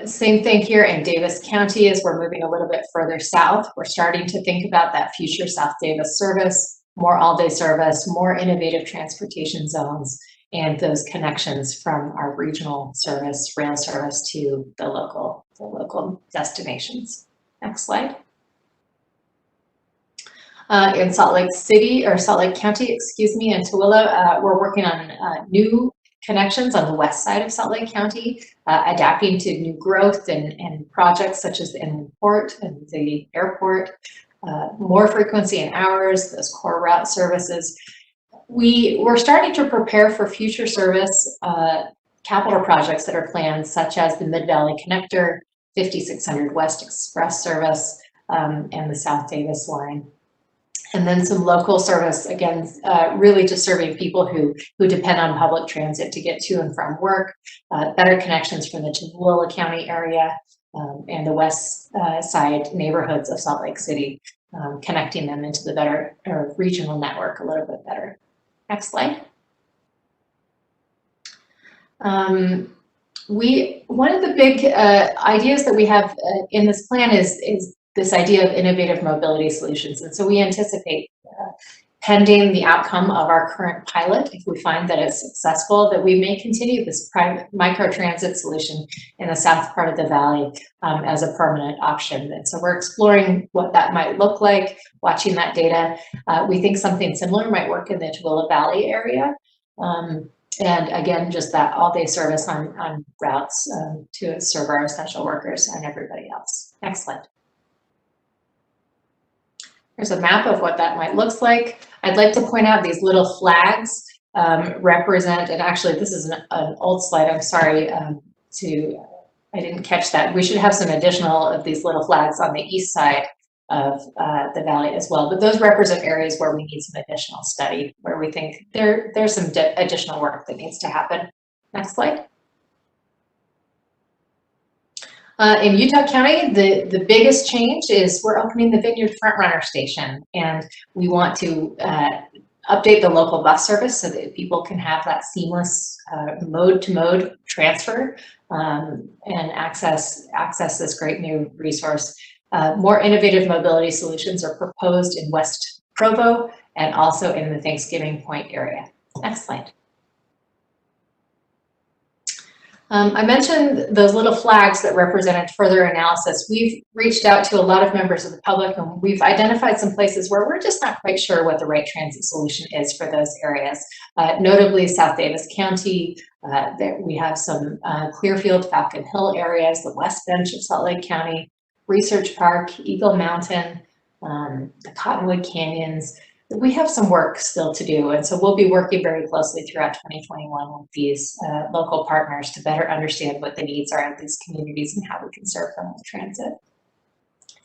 Same thing here in Davis County as we're moving a little bit further south. We're starting to think about that future South Davis service, more all-day service, more innovative transportation zones, and those connections from our regional service, rail service to the local destinations. Next slide. In Salt Lake City, or Salt Lake County, excuse me, in Tooele, we're working on new connections on the west side of Salt Lake County, adapting to new growth and projects such as the inland port and the airport, more frequency and hours, those core route services. We're starting to prepare for future service capital projects that are planned, such as the Mid-Valley Connector, 5600 West Express service, and the South Davis line. And then some local service, again, really just serving people who depend on public transit to get to and from work, better connections from the Tooele County area and the west side neighborhoods of Salt Lake City, connecting them into the better regional network a little bit better. Next slide. One of the big ideas that we have in this plan is this idea of innovative mobility solutions. And so we anticipate, pending the outcome of our current pilot, if we find that it's successful, that we may continue this private microtransit solution in the south part of the valley as a permanent option. And so we're exploring what that might look like, watching that data. We think something similar might work in the Tooele Valley area. And again, just that all-day service on routes to serve our essential workers and everybody else. Next slide. Here's a map of what that might look like. I'd like to point out these little flags represent, and actually this is an old slide, I'm sorry, I didn't catch that. We should have some additional of these little flags on the east side of the valley as well, but those represent areas where we need some additional study, where we think there's some additional work that needs to happen. Next slide. In Utah County, the biggest change is we're opening the Vineyard Frontrunner Station, and we want to update the local bus service so that people can have that seamless mode-to-mode transfer and access this great new resource. More innovative mobility solutions are proposed in West Provo and also in the Thanksgiving Point area. Next slide. I mentioned those little flags that represented further analysis. We've reached out to a lot of members of the public, and we've identified some places where we're just not quite sure what the right transit solution is for those areas. Notably, South Davis County, we have some Clearfield, Falcon Hill areas, the West Bench of Salt Lake County, Research Park, Eagle Mountain, the Cottonwood Canyons. We have some work still to do, and so we'll be working very closely throughout 2021 with these local partners to better understand what the needs are of these communities and how we can serve them with transit.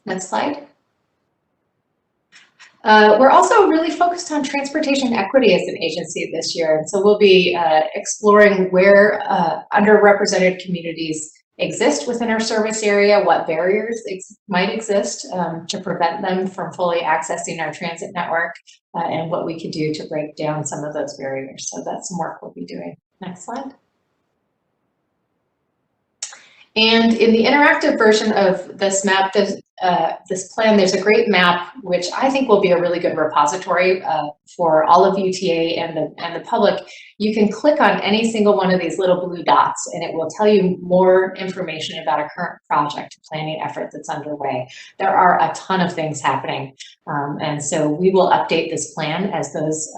Next slide. We're also really focused on transportation equity as an agency this year, and so we'll be exploring where underrepresented communities exist within our service area, what barriers might exist to prevent them from fully accessing our transit network, and what we could do to break down some of those barriers. So that's some work we'll be doing. Next slide. And in the interactive version of this map, this plan, there's a great map, which I think will be a really good repository for all of UTA and the public. You can click on any single one of these little blue dots, and it will tell you more information about a current project planning effort that's underway. There are a ton of things happening, and so we will update this plan as those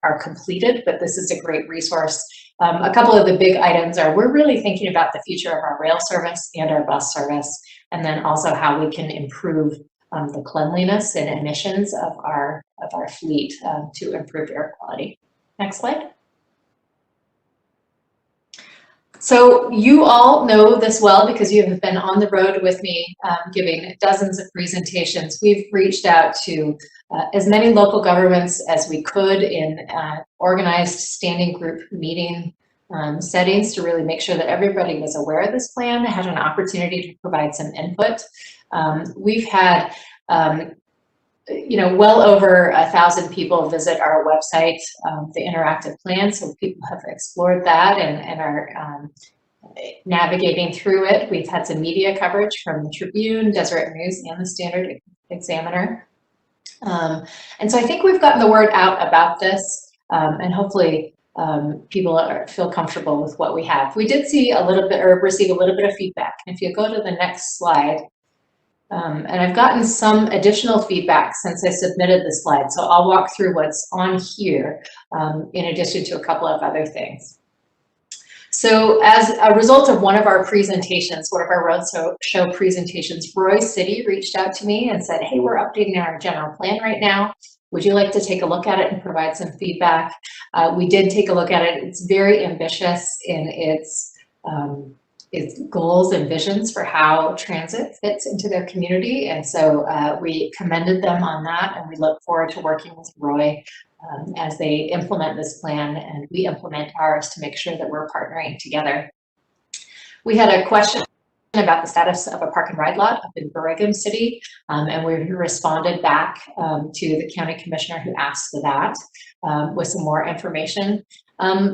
are completed, but this is a great resource. A couple of the big items are we're really thinking about the future of our rail service and our bus service, and then also how we can improve the cleanliness and emissions of our fleet to improve air quality. Next slide. So you all know this well because you have been on the road with me giving dozens of presentations. We've reached out to as many local governments as we could in organized standing group meeting settings to really make sure that everybody was aware of this plan, had an opportunity to provide some input. We've had well over 1,000 people visit our website, the interactive plan, so people have explored that and are navigating through it. We've had some media coverage from the Tribune, Deseret News, and the Standard Examiner. And so I think we've gotten the word out about this, and hopefully people feel comfortable with what we have. We did see a little bit, or receive a little bit of feedback. If you go to the next slide, and I've gotten some additional feedback since I submitted the slide, so I'll walk through what's on here in addition to a couple of other things. So as a result of one of our presentations, one of our roadshow presentations, Roy City reached out to me and said, hey, we're updating our general plan right now. Would you like to take a look at it and provide some feedback? We did take a look at it. It's very ambitious in its goals and visions for how transit fits into their community. And so we commended them on that, and we look forward to working with Roy as they implement this plan and we implement ours to make sure that we're partnering together. We had a question about the status of a park and ride lot up in Brigham City, and we responded back to the county commissioner who asked for that with some more information.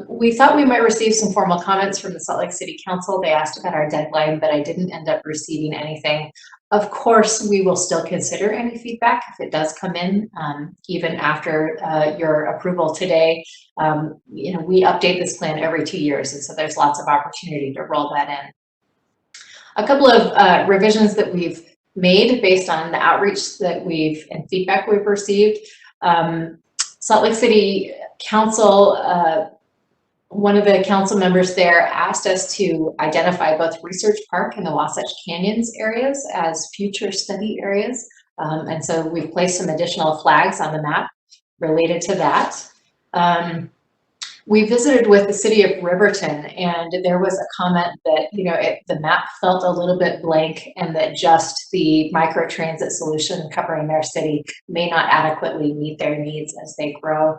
We thought we might receive some formal comments from the Salt Lake City Council. They asked about our deadline, but I didn't end up receiving anything. Of course, we will still consider any feedback if it does come in, even after your approval today. You know, we update this plan every 2 years, and so there's lots of opportunity to roll that in. A couple of revisions that we've made based on the outreach that and feedback we've received. Salt Lake City Council, one of the council members there asked us to identify both Research Park and the Wasatch Canyons areas as future study areas. And so we've placed some additional flags on the map related to that. We visited with the city of Riverton, and there was a comment that, you know, the map felt a little bit blank and that just the microtransit solution covering their city may not adequately meet their needs as they grow.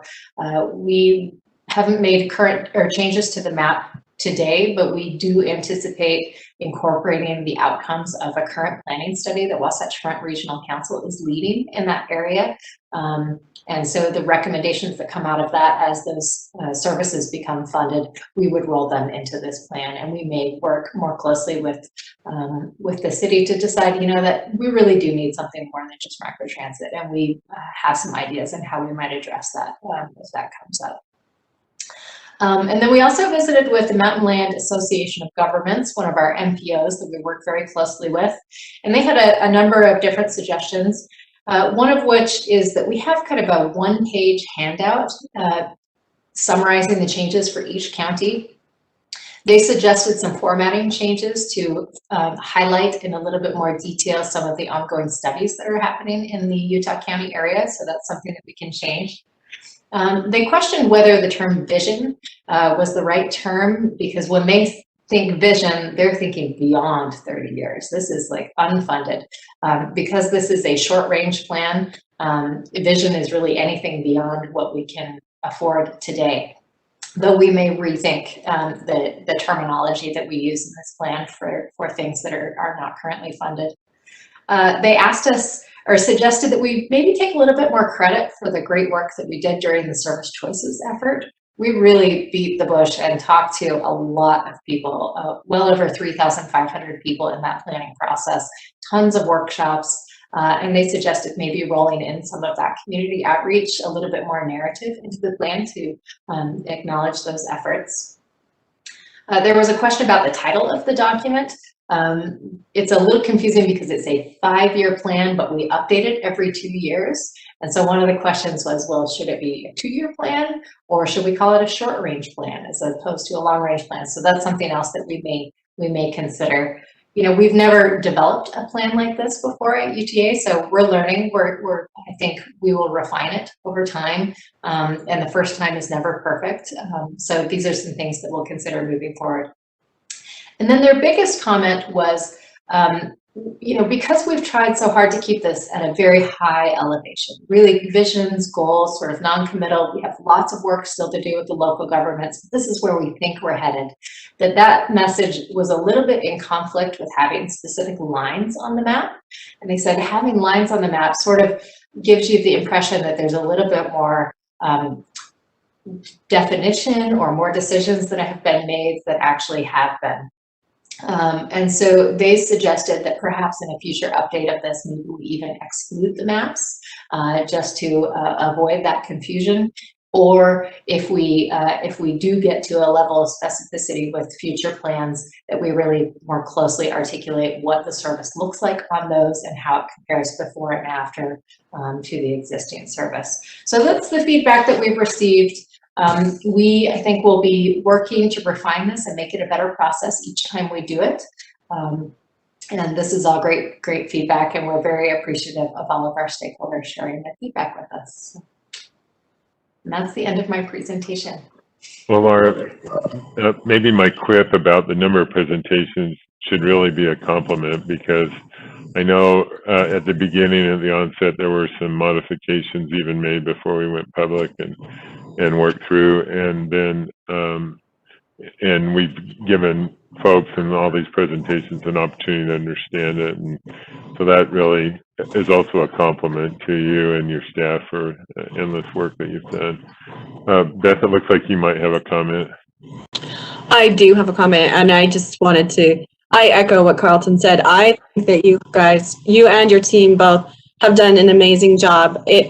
We haven't made current or changes to the map today, but we do anticipate incorporating the outcomes of a current planning study that Wasatch Front Regional Council is leading in that area. And so the recommendations that come out of that as those services become funded, we would roll them into this plan, and we may work more closely with the city to decide, you know, that we really do need something more than just microtransit, and we have some ideas on how we might address that if that comes up. And then we also visited with the Mountain Land Association of Governments, one of our MPOs that we work very closely with, and they had a number of different suggestions. One of which is that we have kind of a one-page handout summarizing the changes for each county. They suggested some formatting changes to highlight in a little bit more detail some of the ongoing studies that are happening in the Utah County area, so that's something that we can change. They questioned whether the term vision was the right term, because when they think vision, they're thinking beyond 30 years. This is like unfunded. Because this is a short range plan, vision is really anything beyond what we can afford today. Though we may rethink the terminology that we use in this plan for things that are not currently funded. They asked us, or suggested, that we maybe take a little bit more credit for the great work that we did during the service choices effort. We really beat the bush and talked to a lot of people, well over 3,500 people in that planning process, tons of workshops, and they suggested maybe rolling in some of that community outreach, a little bit more narrative into the plan to acknowledge those efforts. There was a question about the title of the document. It's a little confusing because it's a 5-year plan, but we update it every 2 years. And so one of the questions was, well, should it be a 2-year plan, or should we call it a short range plan as opposed to a long range plan? So that's something else that we may consider. You know, we've never developed a plan like this before at UTA, so we're learning. I think we will refine it over time, and the first time is never perfect. So these are some things that we'll consider moving forward. And then their biggest comment was, you know, because we've tried so hard to keep this at a very high elevation, really visions, goals, sort of non-committal, we have lots of work still to do with the local governments, but this is where we think we're headed, that message was a little bit in conflict with having specific lines on the map. And they said having lines on the map sort of gives you the impression that there's a little bit more definition or more decisions that have been made that actually have been. And so they suggested that perhaps in a future update of this, maybe we even exclude the maps just to avoid that confusion. Or if we do get to a level of specificity with future plans, that we really more closely articulate what the service looks like on those and how it compares before and after to the existing service. So that's the feedback that we've received. I think we'll be working to refine this and make it a better process each time we do it. And this is all great feedback, and we're very appreciative of all of our stakeholders sharing their feedback with us. And that's the end of my presentation. Well, Laura, maybe my quip about the number of presentations should really be a compliment, because I know at the beginning, at the onset, there were some modifications even made before we went public and worked through. And then and we've given folks in all these presentations an opportunity to understand it. And so that really is also a compliment to you and your staff for endless work that you've done. Beth, it looks like you might have a comment. I do have a comment, and I just wanted to, I echo what Carlton said. I think that you guys, you and your team both have done an amazing job. It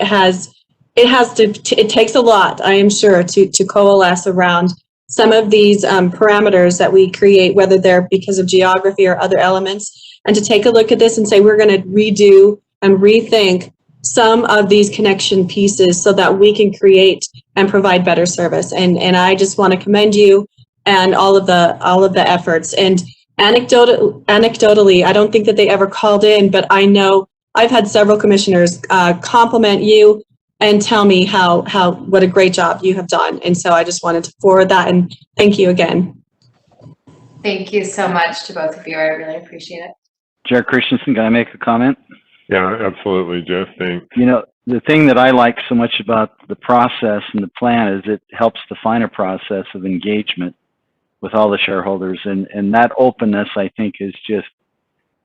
takes a lot, I am sure, to coalesce around some of these parameters that we create, whether they're because of geography or other elements, and to take a look at this and say, we're going to redo and rethink some of these connection pieces so that we can create and provide better service. And I just want to commend you and all of the efforts. And anecdotally, I don't think that they ever called in, but I know I've had several commissioners compliment you and tell me what a great job you have done. And so I just wanted to forward that and thank you again. Thank you so much to both of you. I really appreciate it. Chair Christensen, can I make a comment? Yeah, absolutely, Jeff. Thanks. You know, the thing that I like so much about the process and the plan is it helps define a process of engagement with all the shareholders. And that openness, I think, is just,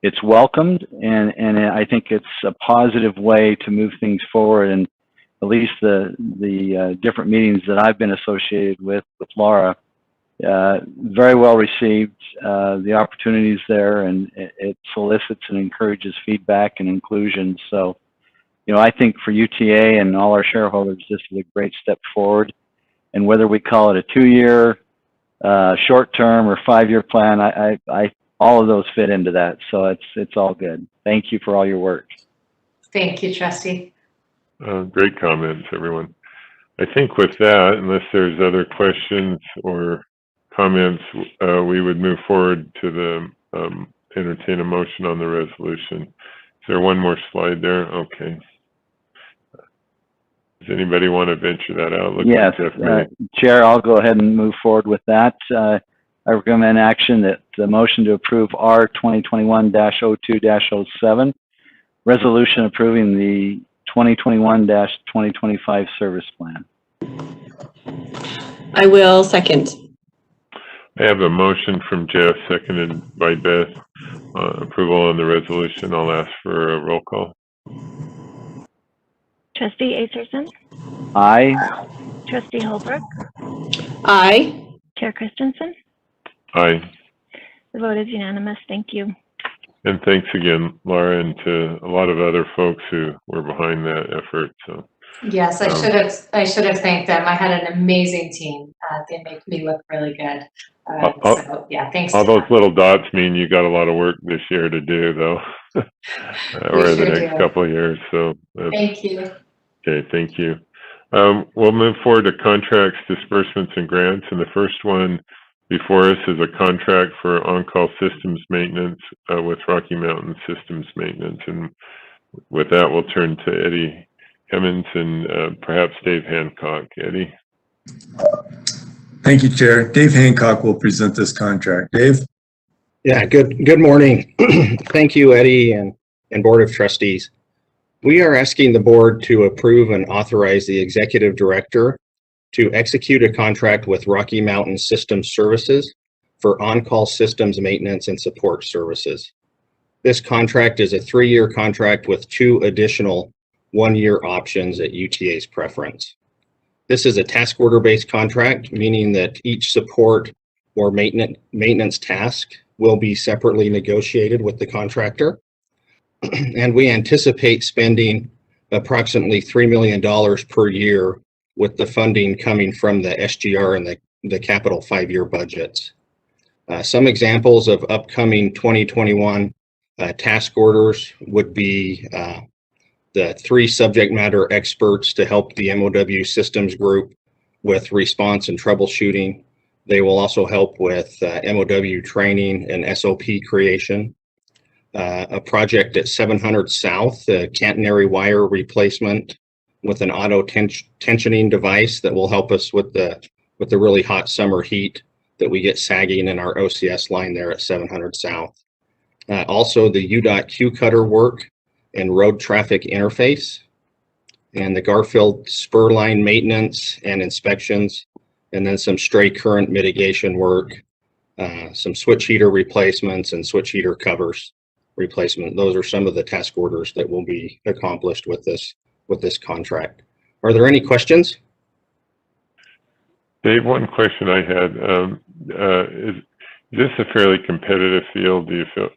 it's welcomed. And I think it's a positive way to move things forward. And at least the different meetings that I've been associated with Laura, very well received. The opportunities there, and it solicits and encourages feedback and inclusion. So, you know, I think for UTA and all our shareholders, this is a great step forward. And whether we call it a 2-year, short-term, or 5-year plan, I all of those fit into that. So it's all good. Thank you for all your work. Thank you, Trustee. Great comments, everyone. I think with that, unless there's other questions or comments, we would move forward to the entertain a motion on the resolution. Is there one more slide there? Okay. Does anybody want to venture that out? Yes, Chair, I'll go ahead and move forward with that. I recommend action that the motion to approve R 2021-02-07, resolution approving the 2021-2025 service plan. I will second. I have a motion from Jeff, seconded by Beth. Approval on the resolution. I'll ask for a roll call. Trustee Aserson? Aye. Trustee Holbrook? Aye. Chair Christensen? Aye. The vote is unanimous. Thank you. And thanks again, Laura, and to a lot of other folks who were behind that effort. So Yes, I should have thanked them. I had an amazing team. They make me look really good. So yeah, thanks. All those little dots mean you got a lot of work this year to do, though, or the next couple of years. So thank you. Okay, thank you. We'll move forward to contracts, disbursements, and grants. And the first one before us is a contract for on-call systems maintenance with Rocky Mountain Systems Maintenance. And with that, we'll turn to Eddie Hemmons and perhaps Dave Hancock. Eddie? Thank you, Chair. Dave Hancock will present this contract. Dave? Yeah, good morning. Thank you, Eddie and Board of Trustees. We are asking the board to approve and authorize the executive director to execute a contract with Rocky Mountain Systems Services for on-call systems maintenance and support services. This contract is a 3-year contract with 2 additional 1-year options at UTA's preference. This is a task order-based contract, meaning that each support or maintenance task will be separately negotiated with the contractor. And we anticipate spending approximately $3 million per year with the funding coming from the SGR and the capital 5-year budgets. Some examples of upcoming 2021 task orders would be the 3 subject matter experts to help the MOW systems group with response and troubleshooting. They will also help with MOW training and SOP creation. A project at 700 South, the catenary wire replacement with an auto tensioning device that will help us with the really hot summer heat that we get sagging in our OCS line there at 700 South. Also the UDOT Q cutter work and road traffic interface, and the Garfield spur line maintenance and inspections, and then some stray current mitigation work, some switch heater replacements and switch heater covers replacement. Those are some of the task orders that will be accomplished with this contract. Are there any questions? Dave, one question I had, is this a fairly competitive field? Do you feel,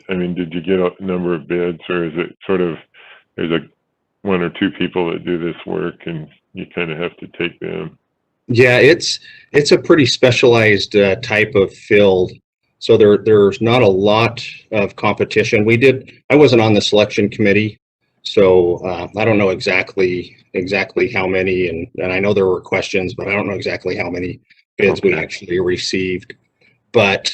I mean, did you get a number of bids, or is it sort of, there's one or two people that do this work and you kind of have to take them? Yeah, it's a pretty specialized type of field. So there's not a lot of competition. I wasn't on the selection committee, so I don't know exactly how many, and I know there were questions, but I don't know exactly how many bids we actually received. But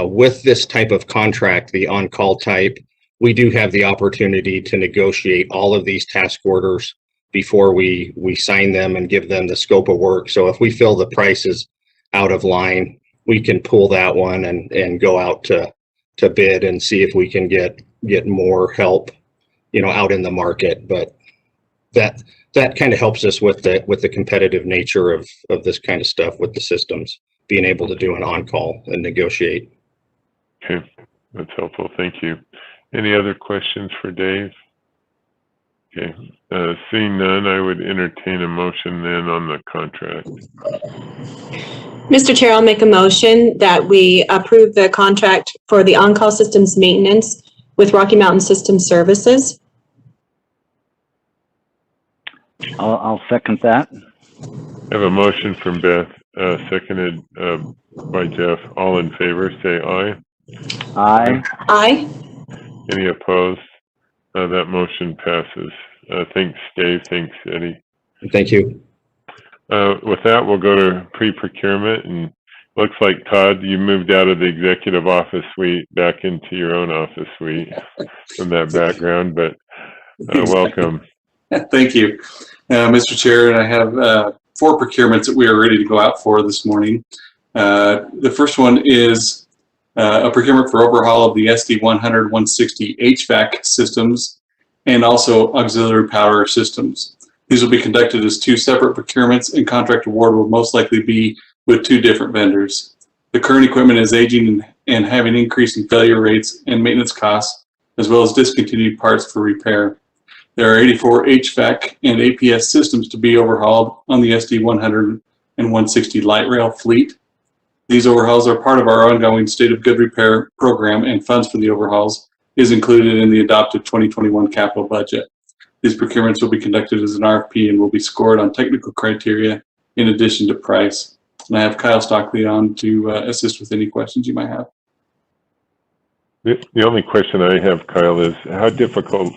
with this type of contract, the on-call type, we do have the opportunity to negotiate all of these task orders before we sign them and give them the scope of work. So if we feel the price is out of line, we can pull that one and go out to bid and see if we can get more help, out in the market. But that kind of helps us with the competitive nature of this kind of stuff with the systems, being able to do an on-call and negotiate. Okay, that's helpful. Thank you. Any other questions for Dave? Okay, seeing none, I would entertain a motion then on the contract. Mr. Chair, I'll make a motion that we approve the contract for the on-call systems maintenance with Rocky Mountain System Services. I'll second that. I have a motion from Beth, seconded by Jeff. All in favor, say aye. Aye. Aye. Any opposed? That motion passes. Thanks, Dave. Thanks, Eddie. Thank you. With that, we'll go to pre-procurement, and looks like, Todd, you moved out of the executive office suite back into your own office suite from that background, but welcome. Thank you, Mr. Chair. And I have 4 procurements that we are ready to go out for this morning. The first one is a procurement for overhaul of the SD100-160 HVAC systems and also auxiliary power systems. These will be conducted as 2 separate procurements, and contract award will most likely be with 2 different vendors. The current equipment is aging and having increasing failure rates and maintenance costs, as well as discontinued parts for repair. There are 84 HVAC and APS systems to be overhauled on the SD100 and 160 light rail fleet. These overhauls are part of our ongoing State of Good Repair program, and funds for the overhauls is included in the adopted 2021 capital budget. These procurements will be conducted as an RFP and will be scored on technical criteria in addition to price. And I have Kyle Stockley on to assist with any questions you might have. The only question I have, Kyle, is how difficult,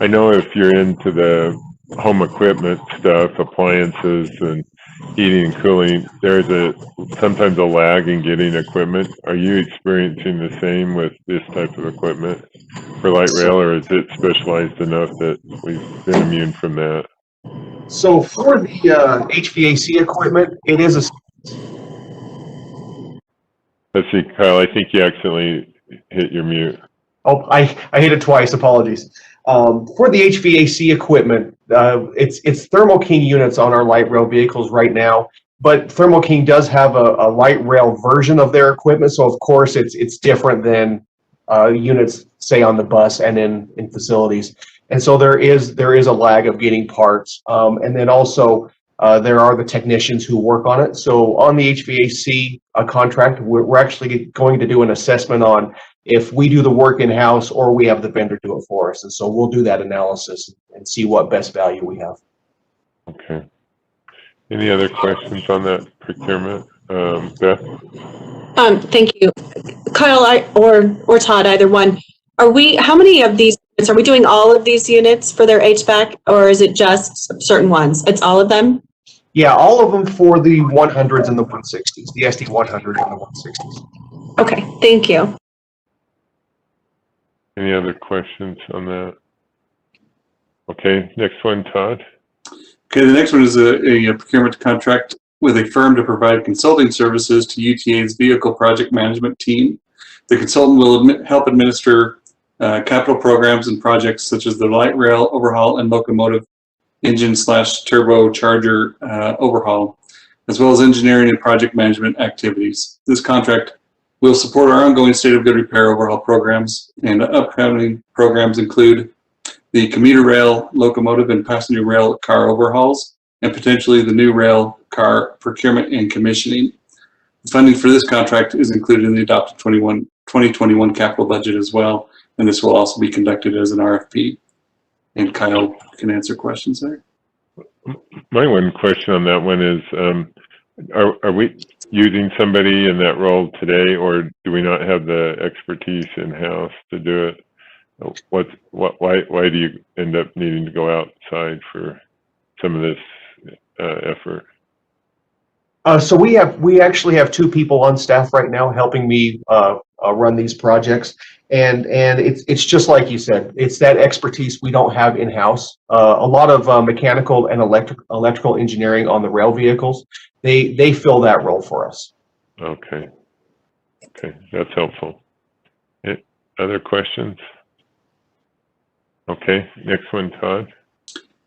I know if you're into the home equipment stuff, appliances and heating and cooling, there's sometimes a lag in getting equipment. Are you experiencing the same with this type of equipment for light rail, or is it specialized enough that we've been immune from that? So for the HVAC equipment, it is a... Let's see, Kyle, I think you accidentally hit your mute. Oh, I hit it twice, apologies. For the HVAC equipment, it's Thermo King units on our light rail vehicles right now, but Thermo King does have a light rail version of their equipment, so of course it's different than units, say, on the bus and in facilities. And so there is a lag of getting parts. And then also there are the technicians who work on it. So on the HVAC contract, we're actually going to do an assessment on if we do the work in-house or we have the vendor do it for us. And so we'll do that analysis and see what best value we have. Okay. Any other questions on that procurement? Beth? Thank you. Kyle or Todd, either one. How many of these units, are we doing all of these units for their HVAC, or is it just certain ones? It's all of them? Yeah, all of them for the 100s and the 160s, the SD100 and the 160s. Okay, thank you. Any other questions on that? Okay, next one, Todd. Okay, the next one is a procurement contract with a firm to provide consulting services to UTA's vehicle project management team. The consultant will help administer capital programs and projects such as the light rail overhaul and locomotive engine / turbocharger overhaul. as well as engineering and project management activities. This contract will support our ongoing state of good repair overhaul programs, and upcoming programs include the commuter rail, locomotive, and passenger rail car overhauls, and potentially the new rail car procurement and commissioning. The funding for this contract is included in the adopted 2021 capital budget as well, and this will also be conducted as an RFP. And Kyle can answer questions there. My one question on that one is, are we using somebody in that role today, or do we not have the expertise in-house to do it? Why do you end up needing to go outside for some of this effort? So we actually have 2 people on staff right now helping me run these projects, and it's just like you said, it's that expertise we don't have in-house. A lot of mechanical and electrical engineering on the rail vehicles, they fill that role for us. Okay, that's helpful. Other questions? Okay, next one, Todd.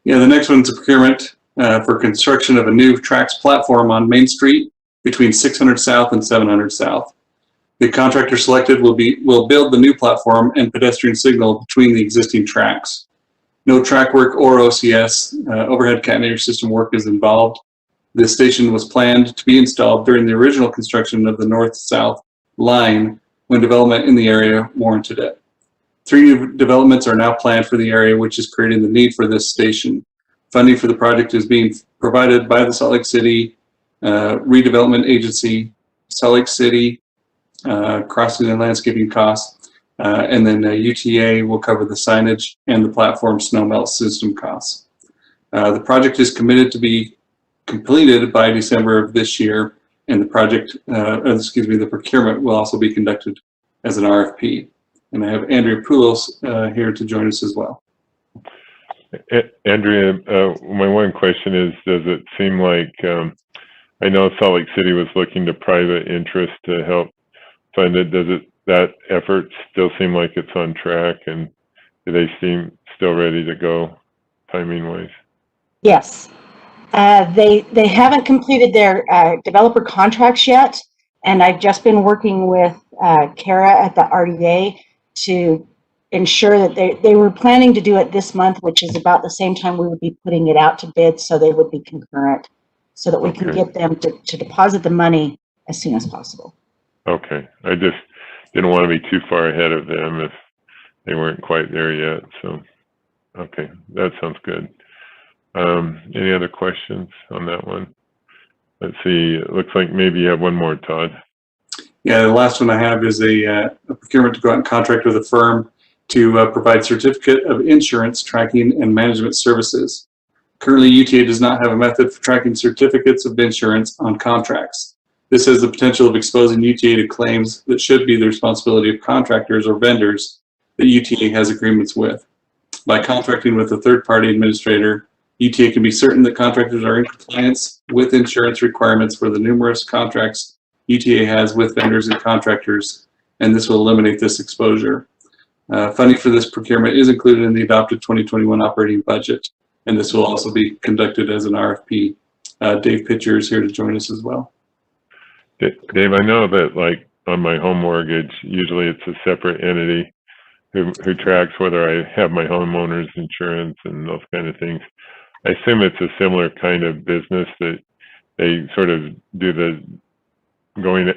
Yeah, the next one's a procurement for construction of a new tracks platform on Main Street between 600 South and 700 South. The contractor selected will build the new platform and pedestrian signal between the existing tracks. No track work or OCS, overhead catenary system work is involved. This station was planned to be installed during the original construction of the north-south line when development in the area warranted it. 3 new developments are now planned for the area, which is creating the need for this station. Funding for the project is being provided by the Salt Lake City Redevelopment Agency, Salt Lake City Crossing and Landscaping Costs, and then UTA will cover the signage and the platform snowmelt system costs. The project is committed to be completed by December of this year, and the procurement will also be conducted as an RFP. And I have Andrea Poulos here to join us as well. Andrea, my one question is, does it seem like, I know Salt Lake City was looking to private interest to help fund it. That effort still seem like it's on track, and do they seem still ready to go timing wise? Yes. They haven't completed their developer contracts yet, and I've just been working with Kara at the RDA to ensure that they were planning to do it this month, which is about the same time we would be putting it out to bid, so they would be concurrent, so that we can get them to deposit the money as soon as possible. Okay, I just didn't want to be too far ahead of them if they weren't quite there yet. So, okay, that sounds good. Any other questions on that one? Let's see, it looks like maybe you have one more, Todd. Yeah, the last one I have is a procurement to go out and contract with a firm to provide certificate of insurance tracking and management services. Currently, UTA does not have a method for tracking certificates of insurance on contracts. This has the potential of exposing UTA to claims that should be the responsibility of contractors or vendors that UTA has agreements with. By contracting with a third-party administrator, UTA can be certain that contractors are in compliance with insurance requirements for the numerous contracts UTA has with vendors and contractors, and this will eliminate this exposure. Funding for this procurement is included in the adopted 2021 operating budget, and this will also be conducted as an RFP. Dave Pitcher is here to join us as well. Dave, I know that like on my home mortgage, usually it's a separate entity who tracks whether I have my homeowner's insurance and those kind of things. I assume it's a similar kind of business that they sort of do the going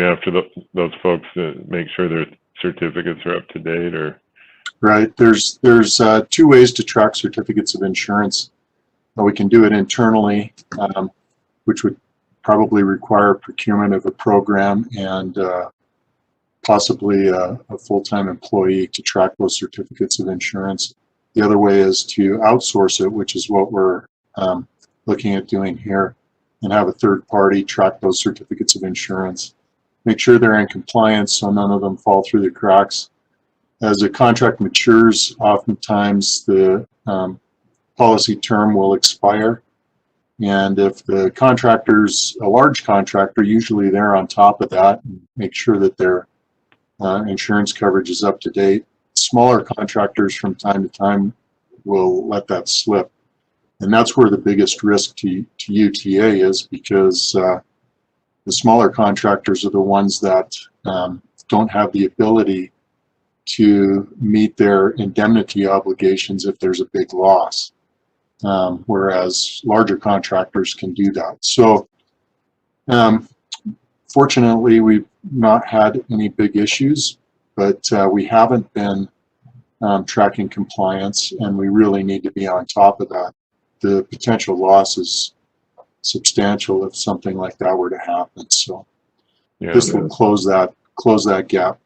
after those folks to make sure their certificates are up to date, or? Right. There's 2 ways to track certificates of insurance. We can do it internally, which would probably require procurement of a program and possibly a full-time employee to track those certificates of insurance. The other way is to outsource it, which is what we're looking at doing here, and have a third party track those certificates of insurance. Make sure they're in compliance so none of them fall through the cracks. As a contract matures, oftentimes the policy term will expire. And if the contractor's a large contractor, usually they're on top of that and make sure that their insurance coverage is up to date. Smaller contractors from time to time will let that slip. And that's where the biggest risk to UTA is, because the smaller contractors are the ones that don't have the ability to meet their indemnity obligations if there's a big loss, whereas larger contractors can do that. So fortunately, we've not had any big issues, but we haven't been tracking compliance, and we really need to be on top of that. The potential loss is substantial if something like that were to happen. So Yeah, this will close that gap.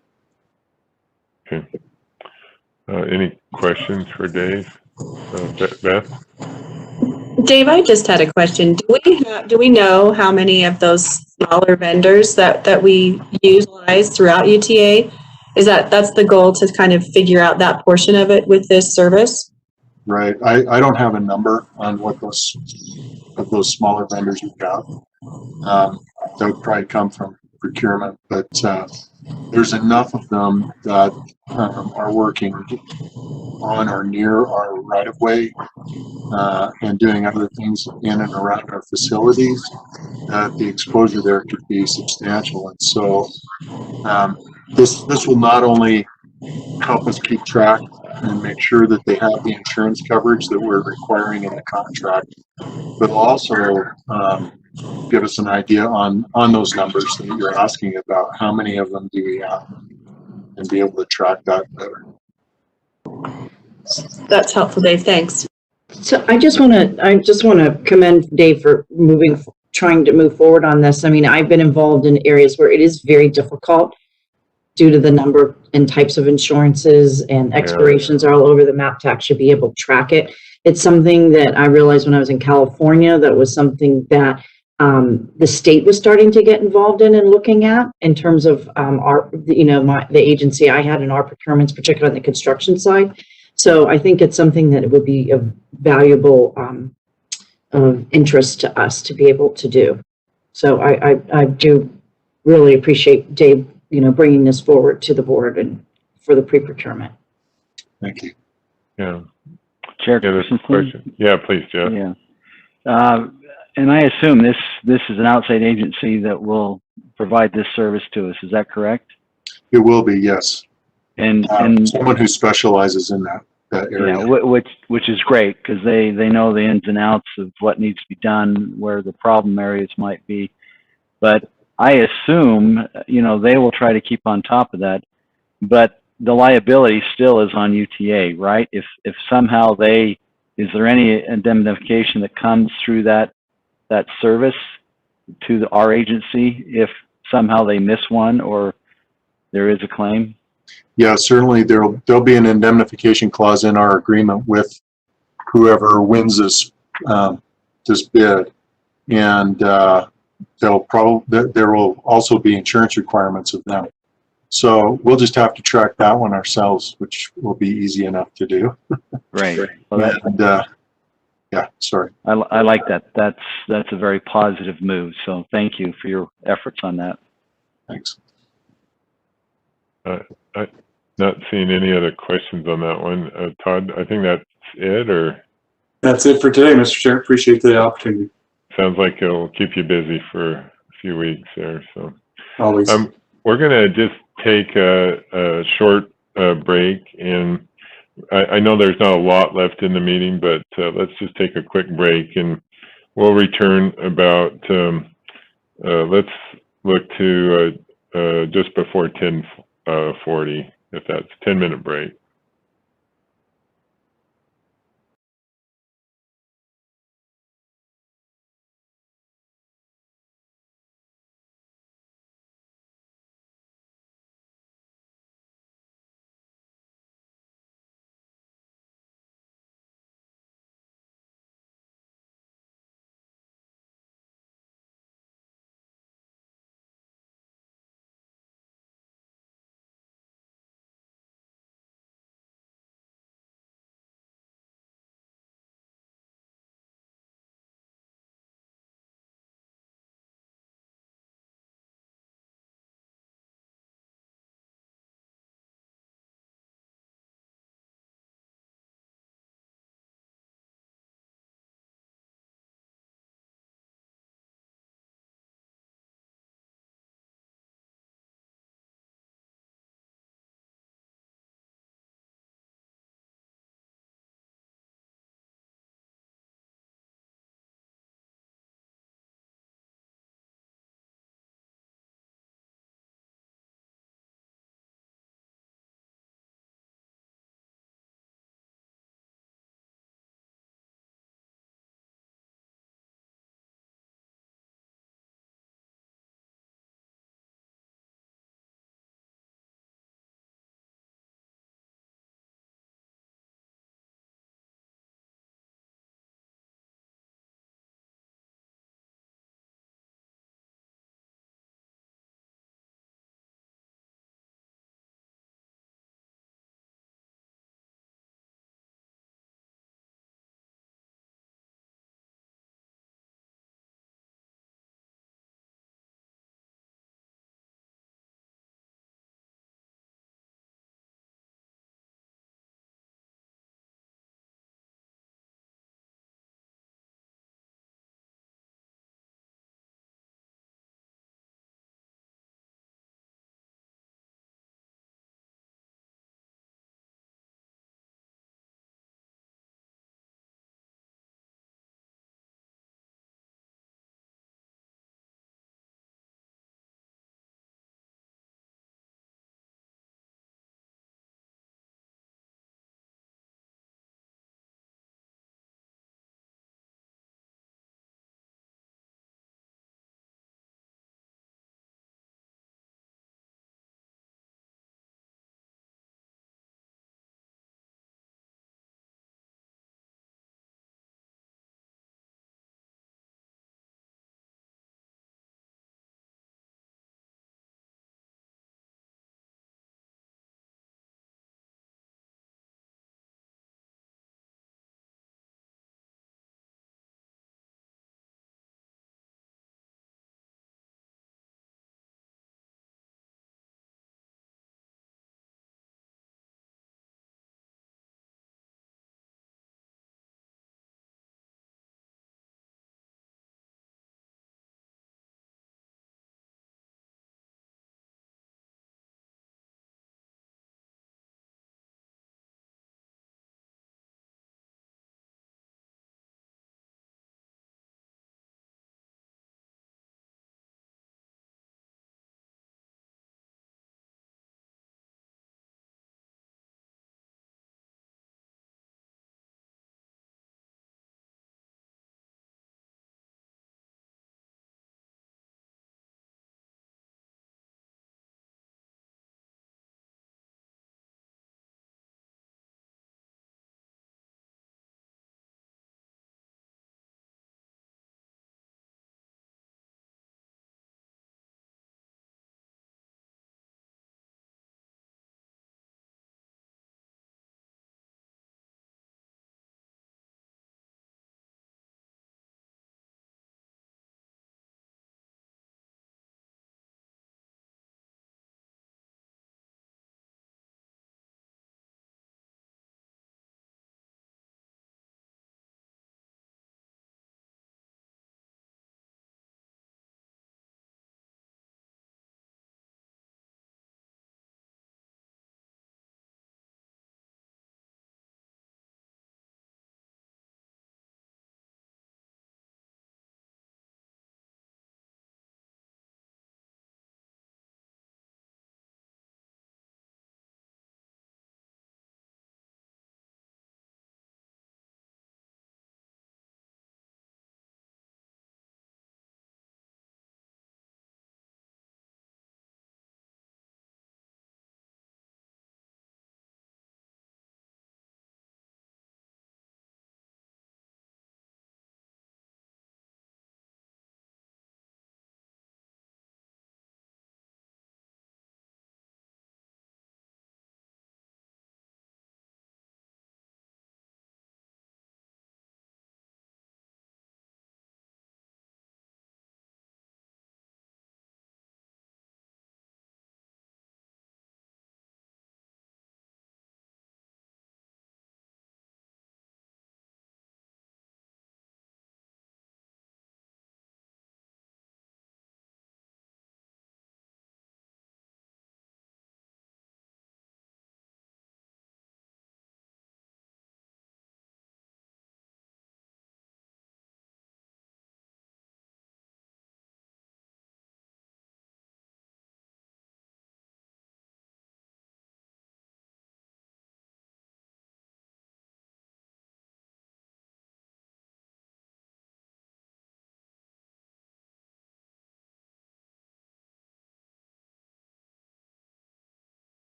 Okay. Any questions for Dave? Beth? Dave, I just had a question. Do we know how many of those smaller vendors that we utilize throughout UTA? That's the goal, to kind of figure out that portion of it with this service? Right. I don't have a number on what those smaller vendors we have. That would probably come from procurement, but there's enough of them that are working on or near our right of way and doing other things in and around our facilities that the exposure there could be substantial. And so this will not only help us keep track and make sure that they have the insurance coverage that we're requiring in the contract, but also give us an idea on those numbers that you're asking about. How many of them do we have, and be able to track that better. That's helpful, Dave. Thanks. So I just want to commend Dave for trying to move forward on this. I mean, I've been involved in areas where it is very difficult due to the number and types of insurances, and expirations are all over the map to actually be able to track it. It's something that I realized when I was in California, that was something that the state was starting to get involved in and looking at, in terms of the agency I had in our procurements, particularly on the construction side. So I think it's something that it would be a valuable interest to us to be able to do. So I do really appreciate Dave, bringing this forward to the board and for the pre-procurement. Thank you. Yeah. Chair, there's a question. Yeah, please, Jeff. Yeah. And I assume this is an outside agency that will provide this service to us. Is that correct? It will be, yes. And someone who specializes in that area. Yeah, which is great, because they know the ins and outs of what needs to be done, where the problem areas might be. But I assume, they will try to keep on top of that. But the liability still is on UTA, right? If somehow is there any indemnification that comes through that service to our agency if somehow they miss one or there is a claim? Yeah, certainly there'll be an indemnification clause in our agreement with whoever wins this bid, and there will also be insurance requirements of them. So we'll just have to track that one ourselves, which will be easy enough to do. Right. Well, and, yeah, sorry. I like that. That's a very positive move. So thank you for your efforts on that. Thanks. I'm not seeing any other questions on that one. Todd, I think that's it, or? That's it for today, Mr. Chair. Appreciate the opportunity. Sounds like it'll keep you busy for a few weeks there. So always. We're gonna just take a short break, and I know there's not a lot left in the meeting, but let's just take a quick break, and we'll return about, let's look to just before 10:40, if that's 10-minute break.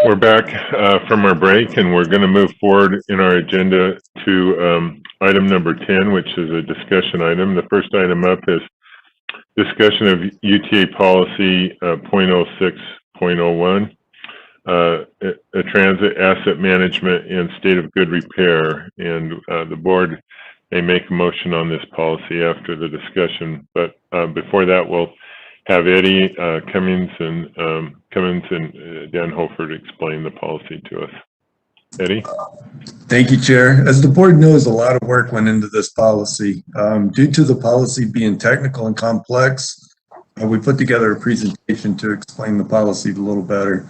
We're back from our break, and we're going to move forward in our agenda to item number 10, which is a discussion item. The first item up is discussion of UTA policy .06.01, a transit asset management in state of good repair. And the board may make a motion on this policy after the discussion. But before that, we'll have Eddie Cummings and Dan Holford explain the policy to us. Eddie? Thank you, Chair. As the board knows, a lot of work went into this policy. Due to the policy being technical and complex, we put together a presentation to explain the policy a little better.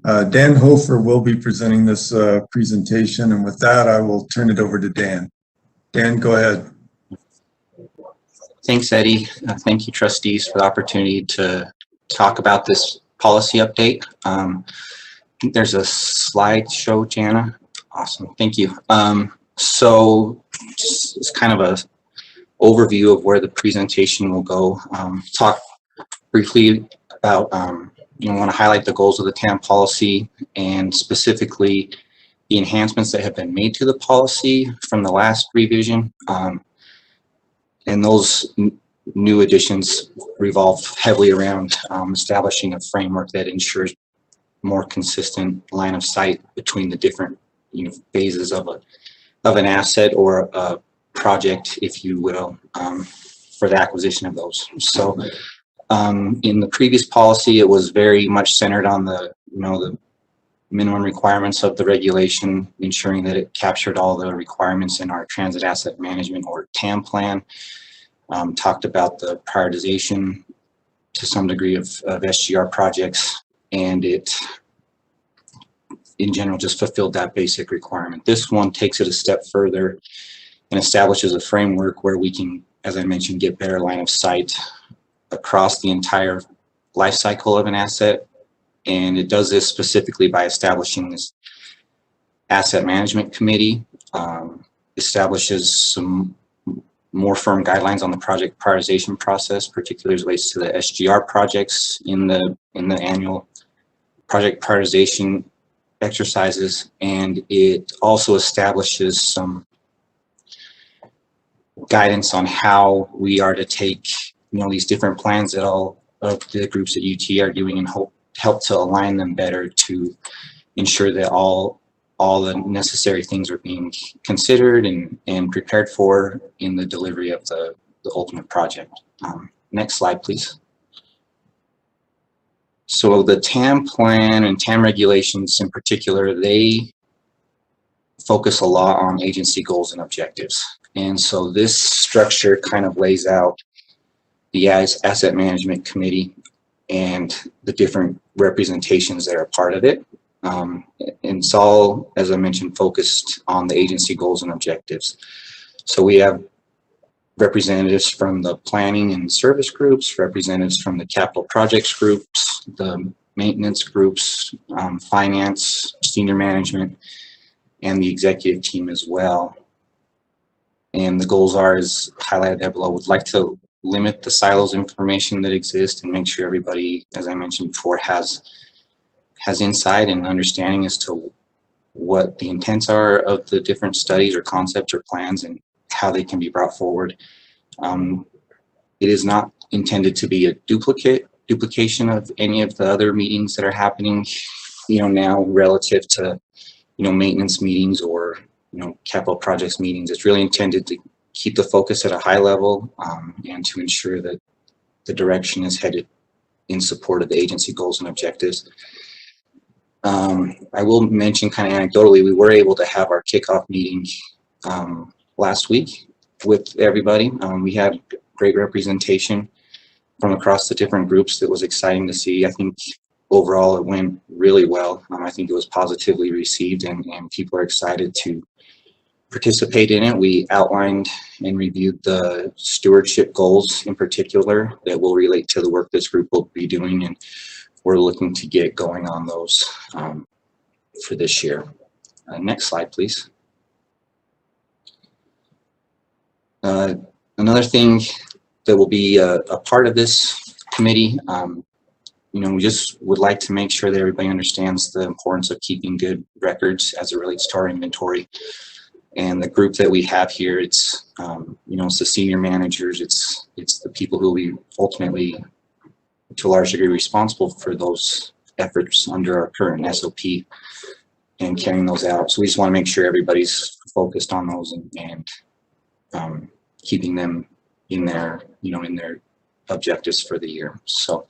Dan Hofer will be presenting this presentation, and with that, I will turn it over to Dan. Dan, go ahead. Thanks, Eddie. Thank you, trustees, for the opportunity to talk about this policy update. I think there's a slideshow, Jana. Awesome, thank you. So just it's kind of a overview of where the presentation will go. Talk briefly about, want to highlight the goals of the TAM policy and specifically the enhancements that have been made to the policy from the last revision. And those new additions revolve heavily around establishing a framework that ensures more consistent line of sight between the different phases of an asset or a project, if you will, for the acquisition of those. So in the previous policy, it was very much centered on the the minimum requirements of the regulation, ensuring that it captured all the requirements in our transit asset management or TAM plan. Talked about the prioritization to some degree of SGR projects, and it in general just fulfilled that basic requirement. This one takes it a step further and establishes a framework where we can, as I mentioned, get better line of sight across the entire life cycle of an asset. And it does this specifically by establishing this asset management committee, establishes some more firm guidelines on the project prioritization process, particularly as relates to the SGR projects in the annual project prioritization exercises, and it also establishes some guidance on how we are to take these different plans that all of the groups at UT are doing and help to align them better to ensure that all the necessary things are being considered and prepared for in the delivery of the ultimate project. Next slide, please. So the TAM plan and TAM regulations in particular, they focus a lot on agency goals and objectives. And so this structure kind of lays out the asset management committee and the different representations that are part of it. And it's all, as I mentioned, focused on the agency goals and objectives. So we have representatives from the planning and service groups, representatives from the capital projects groups, the maintenance groups, finance, senior management, and the executive team as well. And the goals are, as highlighted there below, would like to limit the silos information that exist and make sure everybody, as I mentioned before, has insight and understanding as to what the intents are of the different studies or concepts or plans and how they can be brought forward. It is not intended to be a duplication of any of the other meetings that are happening, now relative to, maintenance meetings or, capital projects meetings. It's really intended to keep the focus at a high level and to ensure that the direction is headed in support of the agency goals and objectives. I will mention kind of anecdotally, we were able to have our kickoff meeting last week with everybody. We had great representation from across the different groups. That was exciting to see. I think overall it went really well. I think it was positively received and people are excited to participate in it. We outlined and reviewed the stewardship goals in particular that will relate to the work this group will be doing, and we're looking to get going on those for this year. Next slide, please. Another thing that will be a part of this committee we just would like to make sure that everybody understands the importance of keeping good records as it relates to our inventory. And the group that we have here, it's it's the senior managers, it's the people who will be ultimately, to a large degree, responsible for those efforts under our current SOP and carrying those out. So we just want to make sure everybody's focused on those and keeping them in their in their objectives for the year. So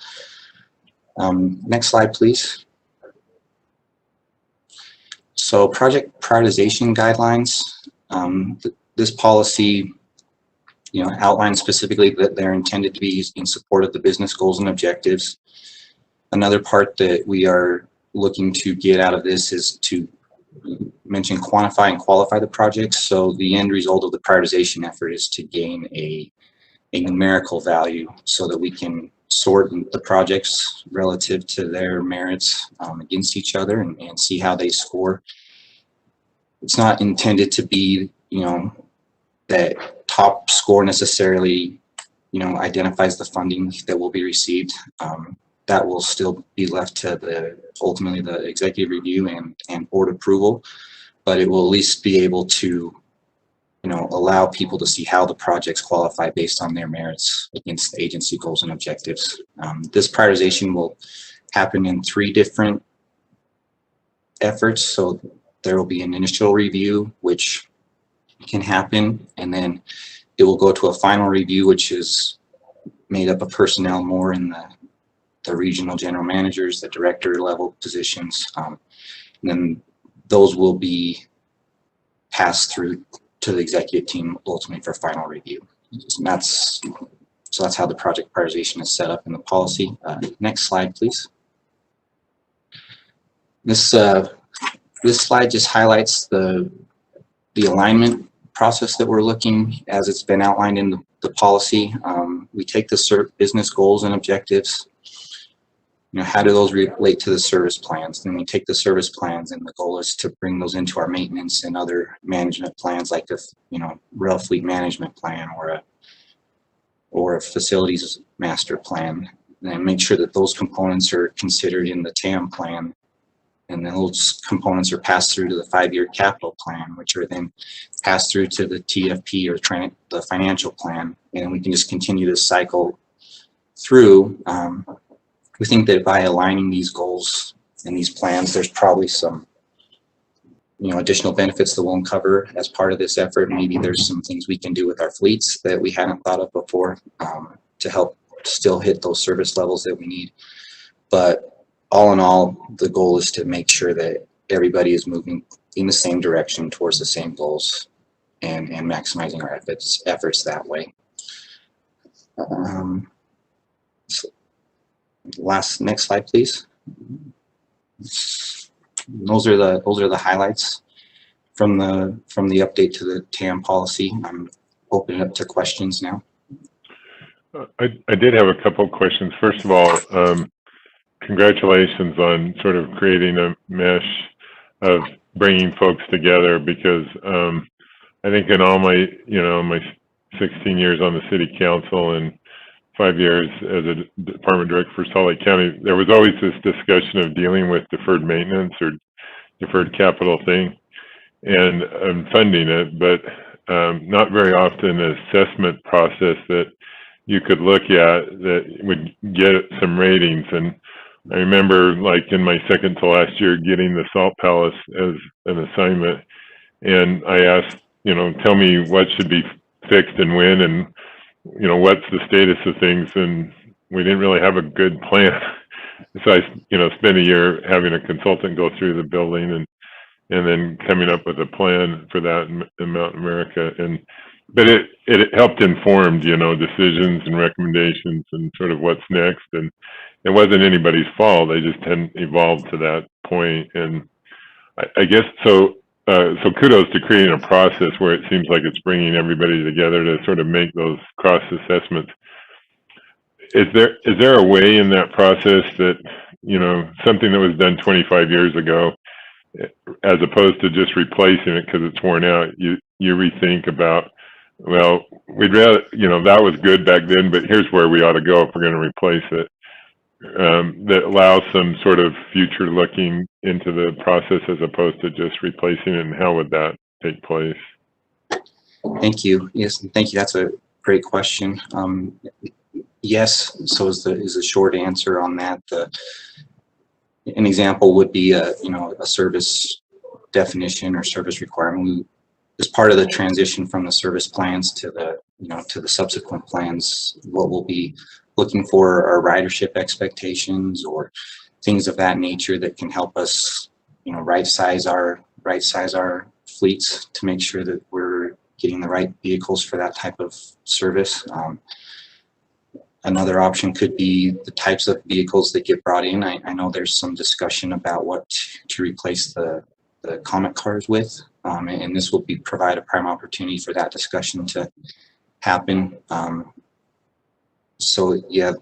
next slide, please. So project prioritization guidelines. This policy, outlines specifically that they're intended to be used in support of the business goals and objectives. Another part that we are looking to get out of this is to mention quantify and qualify the projects. So the end result of the prioritization effort is to gain a numerical value so that we can sort the projects relative to their merits against each other and see how they score. It's not intended to be, that top score necessarily, identifies the funding that will be received. That will still be left to ultimately the executive review and board approval, but it will at least be able to, allow people to see how the projects qualify based on their merits against the agency goals and objectives. This prioritization will happen in 3 different efforts. So there will be an initial review, which can happen, and then it will go to a final review, which is made up of personnel more in the regional general managers, the director level positions. And then those will be passed through to the executive team ultimately for final review. So that's how the project prioritization is set up in the policy. Next slide, please. This slide just highlights the alignment process that we're looking as it's been outlined in the policy. We take the business goals and objectives. How do those relate to the service plans? Then we take the service plans, and the goal is to bring those into our maintenance and other management plans, like a rail fleet management plan or a facilities master plan, and make sure that those components are considered in the TAM plan. And then those components are passed through to the 5-year capital plan, which are then passed through to the TFP or the financial plan. And we can just continue this cycle through. We think that by aligning these goals and these plans, there's probably some, additional benefits that we'll uncover as part of this effort. Maybe there's some things we can do with our fleets that we hadn't thought of before to help still hit those service levels that we need. But all in all, the goal is to make sure that everybody is moving in the same direction towards the same goals and maximizing our efforts that way. Next slide, please. Those are the highlights from the update to the TAM policy. I'm opening up to questions now. I did have a couple of questions. First of all, congratulations on sort of creating a mesh of bringing folks together, because I think in all my, my 16 years on the city council and 5 years as a department director for Salt Lake County, there was always this discussion of dealing with deferred maintenance or deferred capital thing and funding it, but not very often an assessment process that you could look at that would get some ratings. And I remember, like, in my second to last year, getting the Salt Palace as an assignment, and I asked, tell me what should be fixed and when, and what's the status of things, and we didn't really have a good plan. So I spent a year having a consultant go through the building and then coming up with a plan for that in Mountain America. But it helped inform, decisions and recommendations and sort of what's next. And it wasn't anybody's fault. They just hadn't evolved to that point. And I guess so kudos to creating a process where it seems like it's bringing everybody together to sort of make those cross assessments. Is there a way in that process that, something that was done 25 years ago, as opposed to just replacing it because it's worn out, you rethink about, well, we'd rather, that was good back then, but here's where we ought to go if we're going to replace it. that allows some sort of future looking into the process as opposed to just replacing it, and how would that take place? Thank you. Yes, thank you. That's a great question. Yes, so is the short answer on that. An example would be a service definition or service requirement. As part of the transition from the service plans to the subsequent plans, what we'll be looking for are ridership expectations or things of that nature that can help us, right size our fleets to make sure that we're getting the right vehicles for that type of service. Another option could be the types of vehicles that get brought in. I know there's some discussion about what to replace the Comet cars with, and this will provide a prime opportunity for that discussion to happen. So yeah,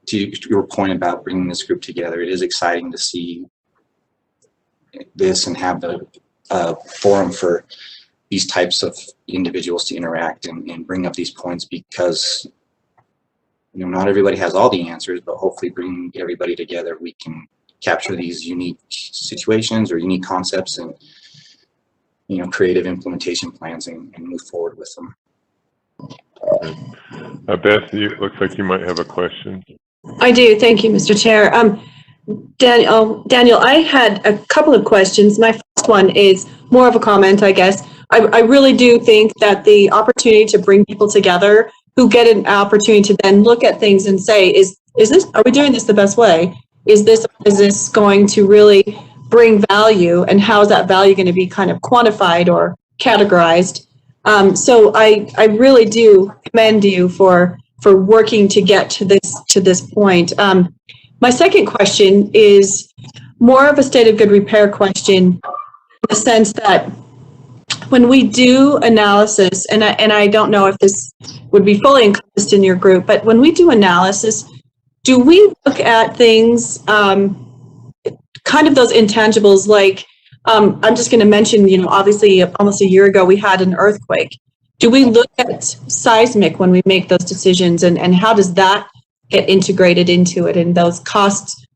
to your point about bringing this group together, it is exciting to see this and have a forum for these types of individuals to interact and bring up these points, because not everybody has all the answers, but hopefully bringing everybody together, we can capture these unique situations or unique concepts and creative implementation plans and move forward with them. Beth, it looks like you might have a question. I do. Thank you, Mr. Chair. Daniel, I had a couple of questions. My first one is more of a comment, I guess. I really do think that the opportunity to bring people together who get an opportunity to then look at things and say, are we doing this the best way? Is this going to really bring value, and how is that value going to be kind of quantified or categorized? So I really do commend you for working to get to this point. My second question is more of a state of good repair question, in the sense that when we do analysis, and I don't know if this would be fully encompassed in your group, but when we do analysis, do we look at things, kind of those intangibles, like, I'm just going to mention, obviously almost a year ago we had an earthquake. Do we look at seismic when we make those decisions, and how does that get integrated into it, and those cost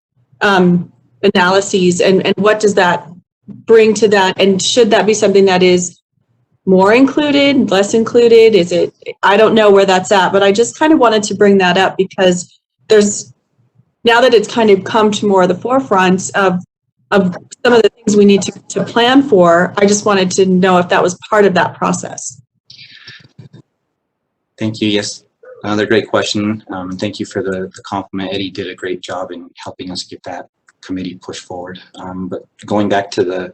analyses, and what does that bring to that, and should that be something that is more included, less included? Is it, I don't know where that's at, but I just kind of wanted to bring that up, because now that it's kind of come to more of the forefront of some of the things we need to plan for, I just wanted to know if that was part of that process. Thank you. Yes, another great question. Thank you for the compliment. Eddie did a great job in helping us get that committee pushed forward. But going back to the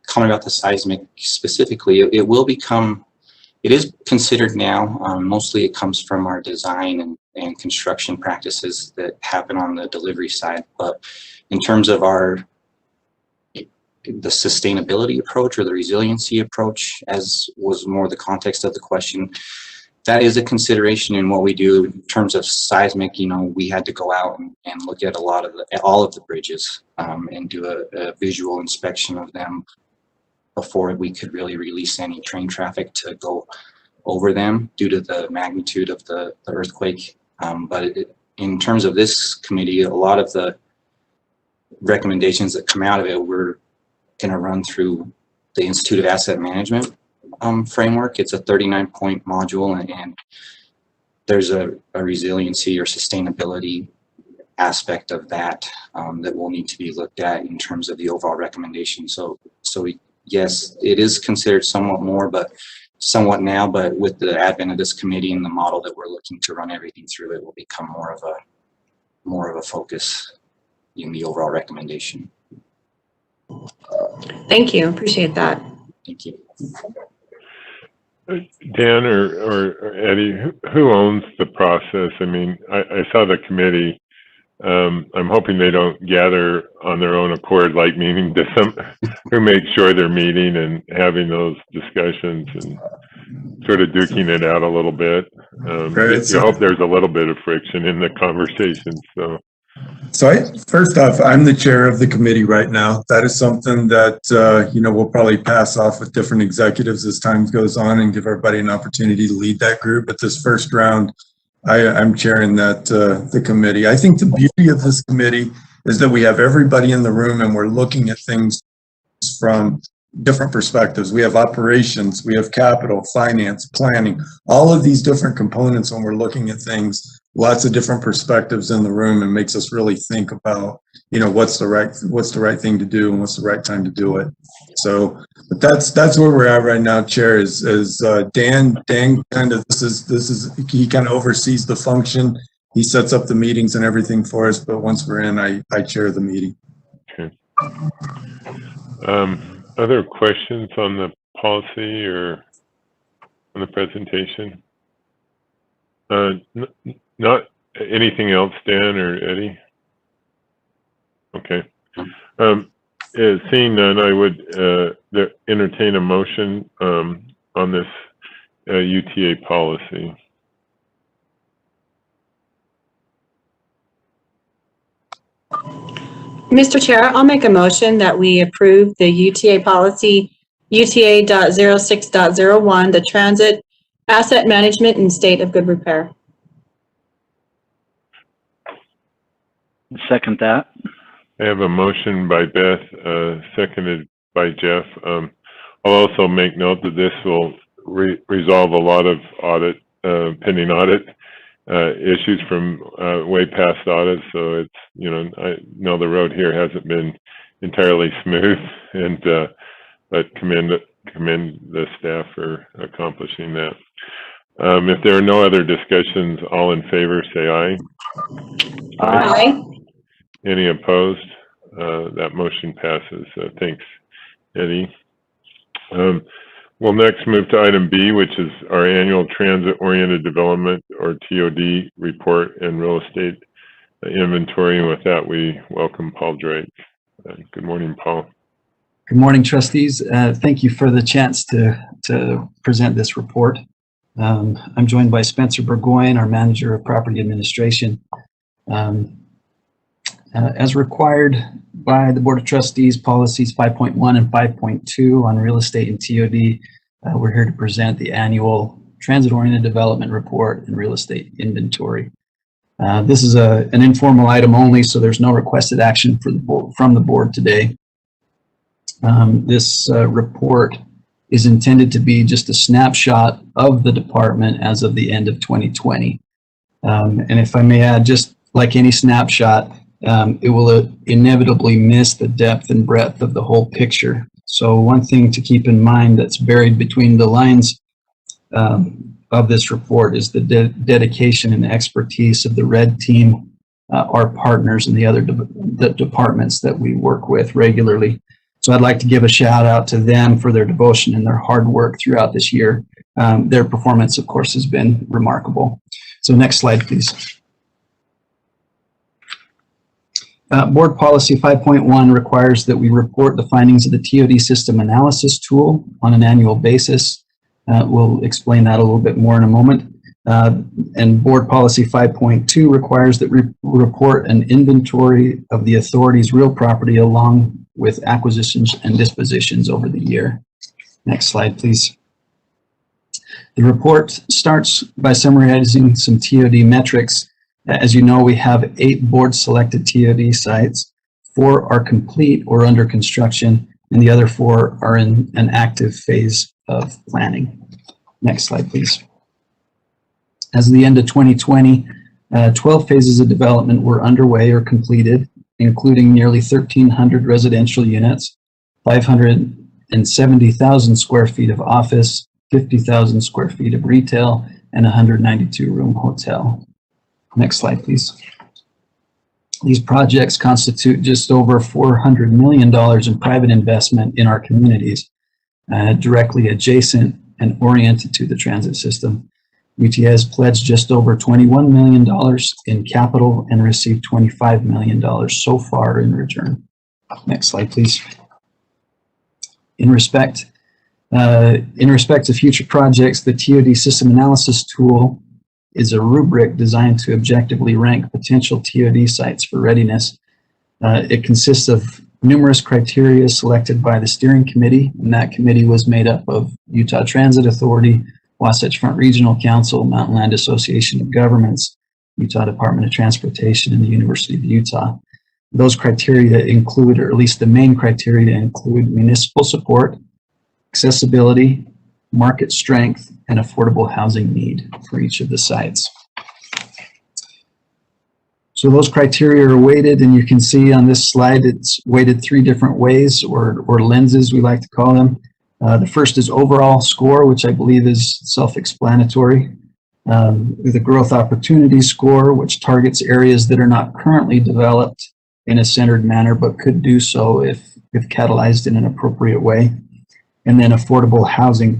comment about the seismic specifically, it is considered now. Mostly it comes from our design and construction practices that happen on the delivery side. But in terms of the sustainability approach or the resiliency approach, as was more the context of the question, that is a consideration in what we do in terms of seismic. We had to go out and look at all of the bridges and do a visual inspection of them before we could really release any train traffic to go over them due to the magnitude of the earthquake. But in terms of this committee, a lot of the recommendations that come out of it, we're going to run through the Institute of Asset Management framework. It's a 39-point module, and there's a resiliency or sustainability aspect of that that will need to be looked at in terms of the overall recommendation. So yes, it is considered somewhat now, but with the advent of this committee and the model that we're looking to run everything through, it will become more of a focus in the overall recommendation. Thank you. Appreciate that. Thank you. Dan or Eddie, who owns the process? I mean, I saw the committee. I'm hoping they don't gather on their own accord, like meaning who makes sure they're meeting and having those discussions and sort of duking it out a little bit. You hope there's a little bit of friction in the conversation. So first off, I'm the chair of the committee right now. That is something that, we'll probably pass off with different executives as time goes on and give everybody an opportunity to lead that group. But this first round, I'm chairing that, the committee. I think the beauty of this committee is that we have everybody in the room and we're looking at things from different perspectives. We have operations, we have capital, finance, planning, all of these different components when we're looking at things, lots of different perspectives in the room, and makes us really think about, you know, what's the right thing to do and what's the right time to do it. So, but that's where we're at right now, Chair, is Dan kind of, this is, he kind of oversees the function. He sets up the meetings and everything for us, but once we're in, I chair the meeting. Okay. Other questions on the policy or on the presentation? Not anything else, Dan or Eddie? Okay. Seeing none, I would entertain a motion on this UTA policy. Mr. Chair, I'll make a motion that we approve the UTA policy UTA.06.01, the transit asset management in state of good repair. Second that. I have a motion by Beth, seconded by Jeff. I'll also make note that this will resolve a lot of audit, pending audit issues from way past audits. So it's, you know, I know the road here hasn't been entirely smooth, and but commend the staff for accomplishing that. If there are no other discussions, all in favor say aye. Aye. Any opposed? That motion passes. Thanks, Eddie. We'll next move to item B, which is our annual transit-oriented development, or TOD, report and real estate inventory. And with that, we welcome Paul Drake. Good morning, Paul. Good morning, trustees. Thank you for the chance to present this report. I'm joined by Spencer Burgoyne, our manager of property administration. As required by the Board of Trustees policies 5.1 and 5.2 on real estate and TOD, we're here to present the annual transit-oriented development report and real estate inventory. This is an informal item only, so there's no requested action from the board today. This report is intended to be just a snapshot of the department as of the end of 2020. And if I may add, just like any snapshot, it will inevitably miss the depth and breadth of the whole picture. So one thing to keep in mind that's buried between the lines of this report is the dedication and expertise of the red team, our partners, and the other departments that we work with regularly. So I'd like to give a shout out to them for their devotion and their hard work throughout this year. Their performance, of course, has been remarkable. So next slide, please. Board Policy 5.1 requires that we report the findings of the TOD system analysis tool on an annual basis. We'll explain that a little bit more in a moment. And Board Policy 5.2 requires that we report an inventory of the authority's real property along with acquisitions and dispositions over the year. Next slide, please. The report starts by summarizing some TOD metrics. As you know, we have 8 board-selected TOD sites. 4 are complete or under construction, and the other 4 are in an active phase of planning. Next slide, please. As of the end of 2020, 12 phases of development were underway or completed, including nearly 1,300 residential units, 570,000 square feet of office, 50,000 square feet of retail, and a 192-room hotel. Next slide, please. These projects constitute just over $400 million in private investment in our communities, directly adjacent and oriented to the transit system. UTA has pledged just over $21 million in capital and received $25 million so far in return. Next slide, please. In respect to future projects, the TOD system analysis tool is a rubric designed to objectively rank potential TOD sites for readiness. It consists of numerous criteria selected by the steering committee, and that committee was made up of Utah Transit Authority, Wasatch Front Regional Council, Mountain Land Association of Governments, Utah Department of Transportation, and the University of Utah. Those criteria include, or at least the main criteria include, municipal support, accessibility, market strength, and affordable housing need for each of the sites. So those criteria are weighted, and you can see on this slide it's weighted 3 different ways, or lenses we like to call them. The first is overall score, which I believe is self-explanatory. The growth opportunity score, which targets areas that are not currently developed in a centered manner, but could do so if catalyzed in an appropriate way. And then affordable housing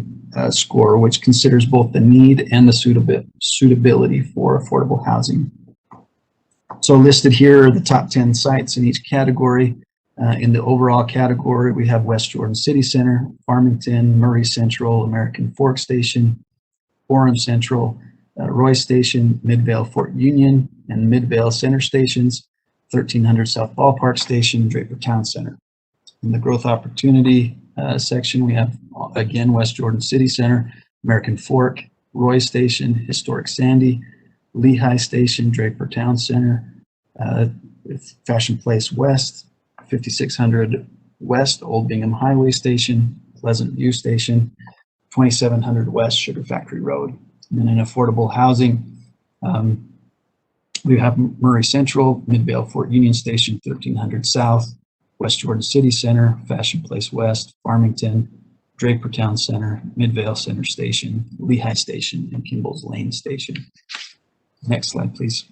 score, which considers both the need and the suitability for affordable housing. So listed here are the top 10 sites in each category. In the overall category, we have West Jordan City Center, Farmington, Murray Central, American Fork Station, Orem Central, Roy Station, Midvale Fort Union, and Midvale Center Stations, 1300 South Ballpark Station, Draper Town Center. In the growth opportunity section, we have, again, West Jordan City Center, American Fork, Roy Station, Historic Sandy, Lehigh Station, Draper Town Center, Fashion Place West, 5600 West, Old Bingham Highway Station, Pleasant View Station, 2700 West, Sugar Factory Road. And then in affordable housing, we have Murray Central, Midvale Fort Union Station, 1300 South, West Jordan City Center, Fashion Place West, Farmington, Draper Town Center, Midvale Center Station, Lehigh Station, and Kimball's Lane Station. Next slide, please.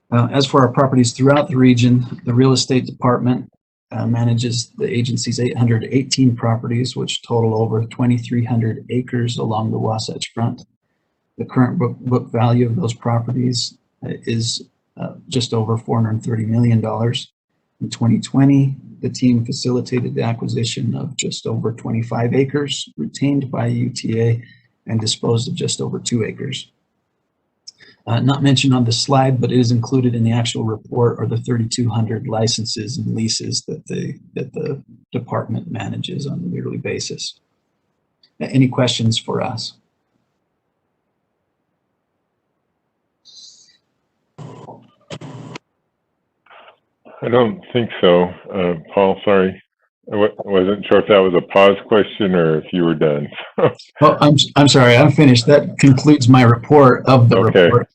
As for our properties throughout the region, the real estate department manages the agency's 818 properties, which total over 2,300 acres along the Wasatch Front. The current book value of those properties is just over $430 million. In 2020, the team facilitated the acquisition of just over 25 acres retained by UTA and disposed of just over 2 acres. Not mentioned on the slide, but it is included in the actual report, are the 3,200 licenses and leases that the department manages on a yearly basis. Any questions for us? I don't think so. Paul, sorry. I wasn't sure if that was a pause question or if you were done. Well, I'm sorry, I'm finished. That concludes my report of the report.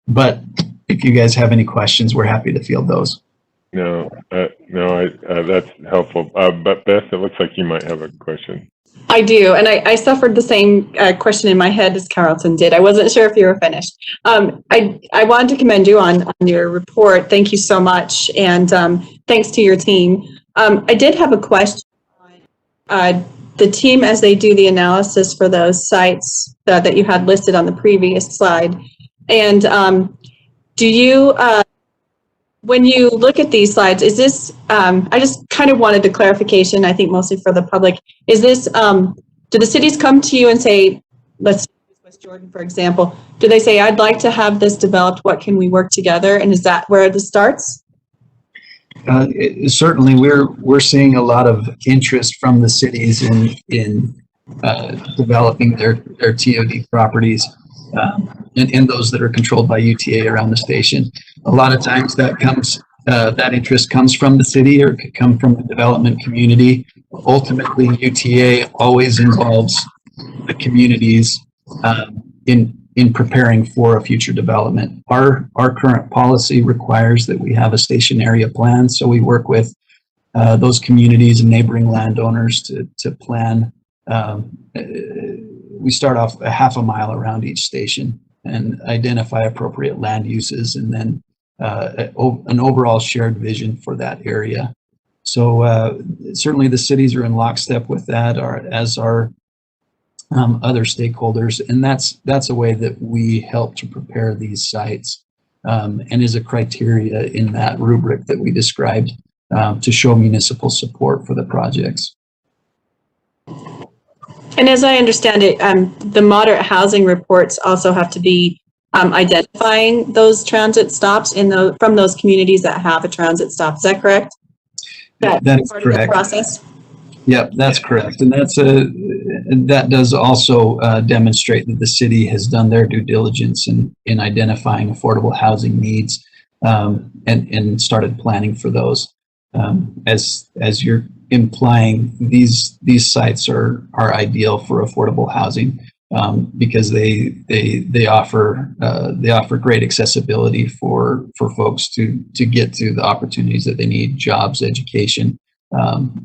But if you guys have any questions, we're happy to field those. No, that's helpful. But Beth, it looks like you might have a question. I do, and I suffered the same question in my head as Carlton did. I wasn't sure if you were finished. I wanted to commend you on your report. Thank you so much, and thanks to your team. I did have a question on the team as they do the analysis for those sites that you had listed on the previous slide. And do you, when you look at these slides, is this, I just kind of wanted a clarification, I think mostly for the public, is this, do the cities come to you and say, let's use West Jordan, for example, do they say, I'd like to have this developed, what can we work together? And is that where this starts? Certainly, we're seeing a lot of interest from the cities in developing their TOD properties. And those that are controlled by UTA around the station. A lot of times that interest comes from the city or it could come from the development community. Ultimately, UTA always involves the communities in preparing for a future development. Our current policy requires that we have a station area plan, so we work with those communities and neighboring landowners to plan. We start off a half a mile around each station and identify appropriate land uses, and then an overall shared vision for that area. So certainly the cities are in lockstep with that, as are other stakeholders, and that's a way that we help to prepare these sites, and is a criteria in that rubric that we described to show municipal support for the projects. And as I understand it, the moderate housing reports also have to be identifying those transit stops from those communities that have a transit stop. Is that correct? That is correct. Process? Yep, that's correct. And that does also demonstrate that the city has done their due diligence in identifying affordable housing needs, and started planning for those. As you're implying, these sites are ideal for affordable housing, because they offer great accessibility for folks to get to the opportunities that they need: jobs, education,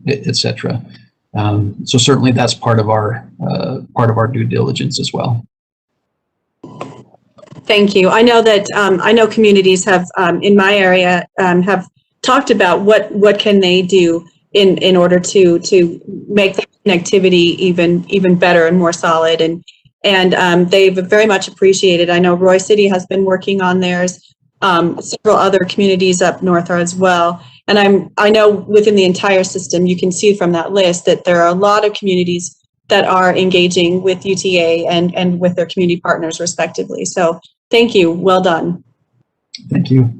et cetera. So certainly that's part of our due diligence as well. Thank you. I know that I know communities have in my area have talked about what can they do in order to make the connectivity even better and more solid, and they've very much appreciated. I know Roy City has been working on theirs. Several other communities up north are as well. And I know within the entire system, you can see from that list that there are a lot of communities that are engaging with UTA and with their community partners respectively. So thank you. Well done. Thank you.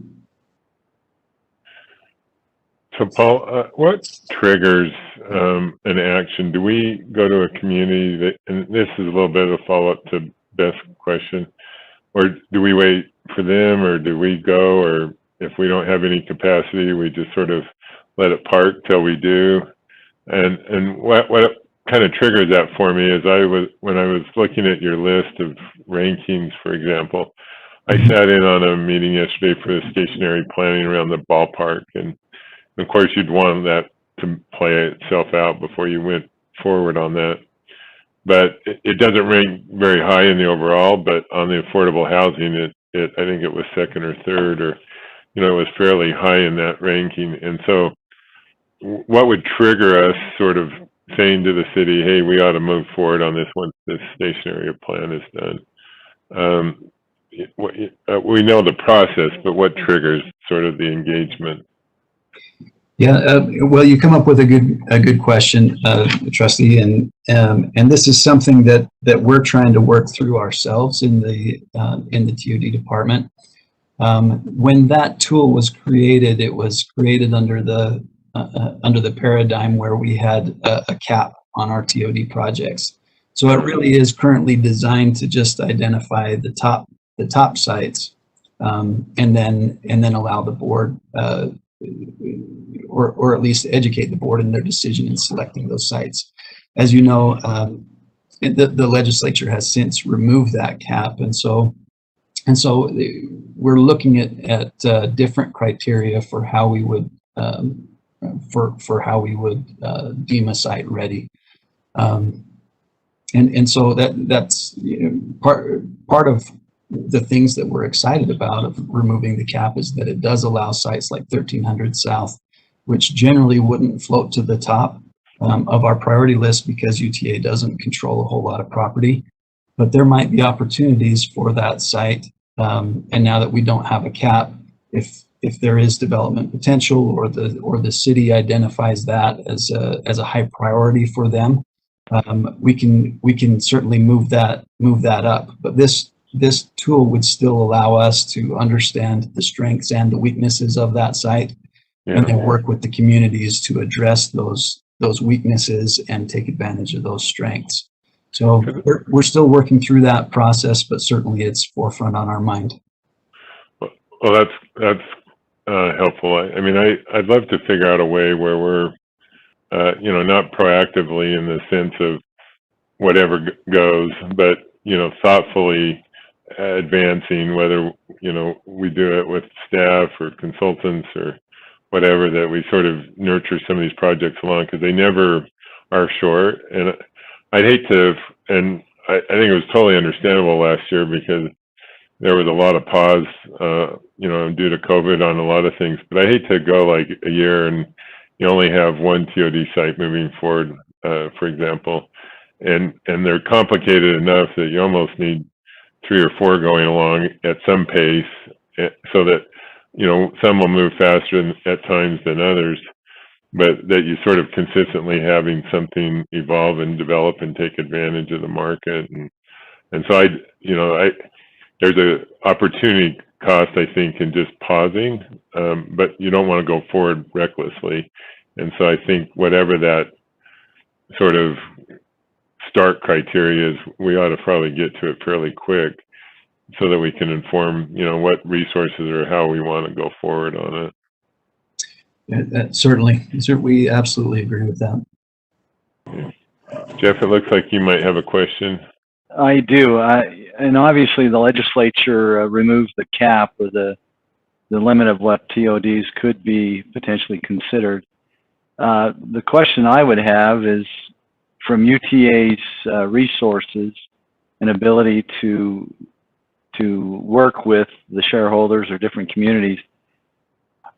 So Paul, what triggers an action? Do we go to a community that, and this is a little bit of a follow-up to Beth's question, or do we wait for them, or do we go, or if we don't have any capacity, we just sort of let it park till we do? And what kind of triggers that for me is when I was looking at your list of rankings, for example, I sat in on a meeting yesterday for the stationary planning around the ballpark, and of course you'd want that to play itself out before you went forward on that. But it doesn't rank very high in the overall, but on the affordable housing, I think it was second or third, or it was fairly high in that ranking. And so what would trigger us sort of saying to the city, hey, we ought to move forward on this once this stationary plan is done? We know the process, but what triggers sort of the engagement? Yeah, well, you come up with a good question, Trustee, and this is something that we're trying to work through ourselves in the TOD department. When that tool was created, it was created under the paradigm where we had a cap on our TOD projects. So it really is currently designed to just identify the top sites, and then allow the board, or at least educate the board in their decision in selecting those sites. As you know, the legislature has since removed that cap, and so we're looking at different criteria for how we would for how we would deem a site ready, and so that's part of the things that we're excited about of removing the cap is that it does allow sites like 1300 South, which generally wouldn't float to the top of our priority list because UTA doesn't control a whole lot of property, but there might be opportunities for that site. And now that we don't have a cap, if there is development potential, or the city identifies that as a high priority for them, we can certainly move that up. But this tool would still allow us to understand the strengths and the weaknesses of that site, and then work with the communities to address those weaknesses and take advantage of those strengths. So we're still working through that process, but certainly it's forefront on our mind. Well, that's helpful. I mean, I'd love to figure out a way where we're, not proactively in the sense of whatever goes, but thoughtfully advancing, whether we do it with staff or consultants or whatever, that we sort of nurture some of these projects along, because they never are short. And I'd hate to, and I think it was totally understandable last year because there was a lot of pause, due to COVID on a lot of things. But I hate to go like a year and you only have one TOD site moving forward, for example, and they're complicated enough that you almost need 3 or 4 going along at some pace, so that some will move faster at times than others, but that you sort of consistently having something evolve and develop and take advantage of the market. And so there's a opportunity cost, I think, in just pausing, but you don't want to go forward recklessly. And so I think whatever that sort of start criteria is we ought to probably get to it fairly quick so that we can inform, you know, what resources or how we want to go forward on it. Certainly, we absolutely agree with that. Okay. Jeff, it looks like you might have a question. I do. And obviously the legislature removed the cap or the limit of what TODs could be potentially considered. The question I would have is, from UTA's resources and ability to work with the shareholders or different communities,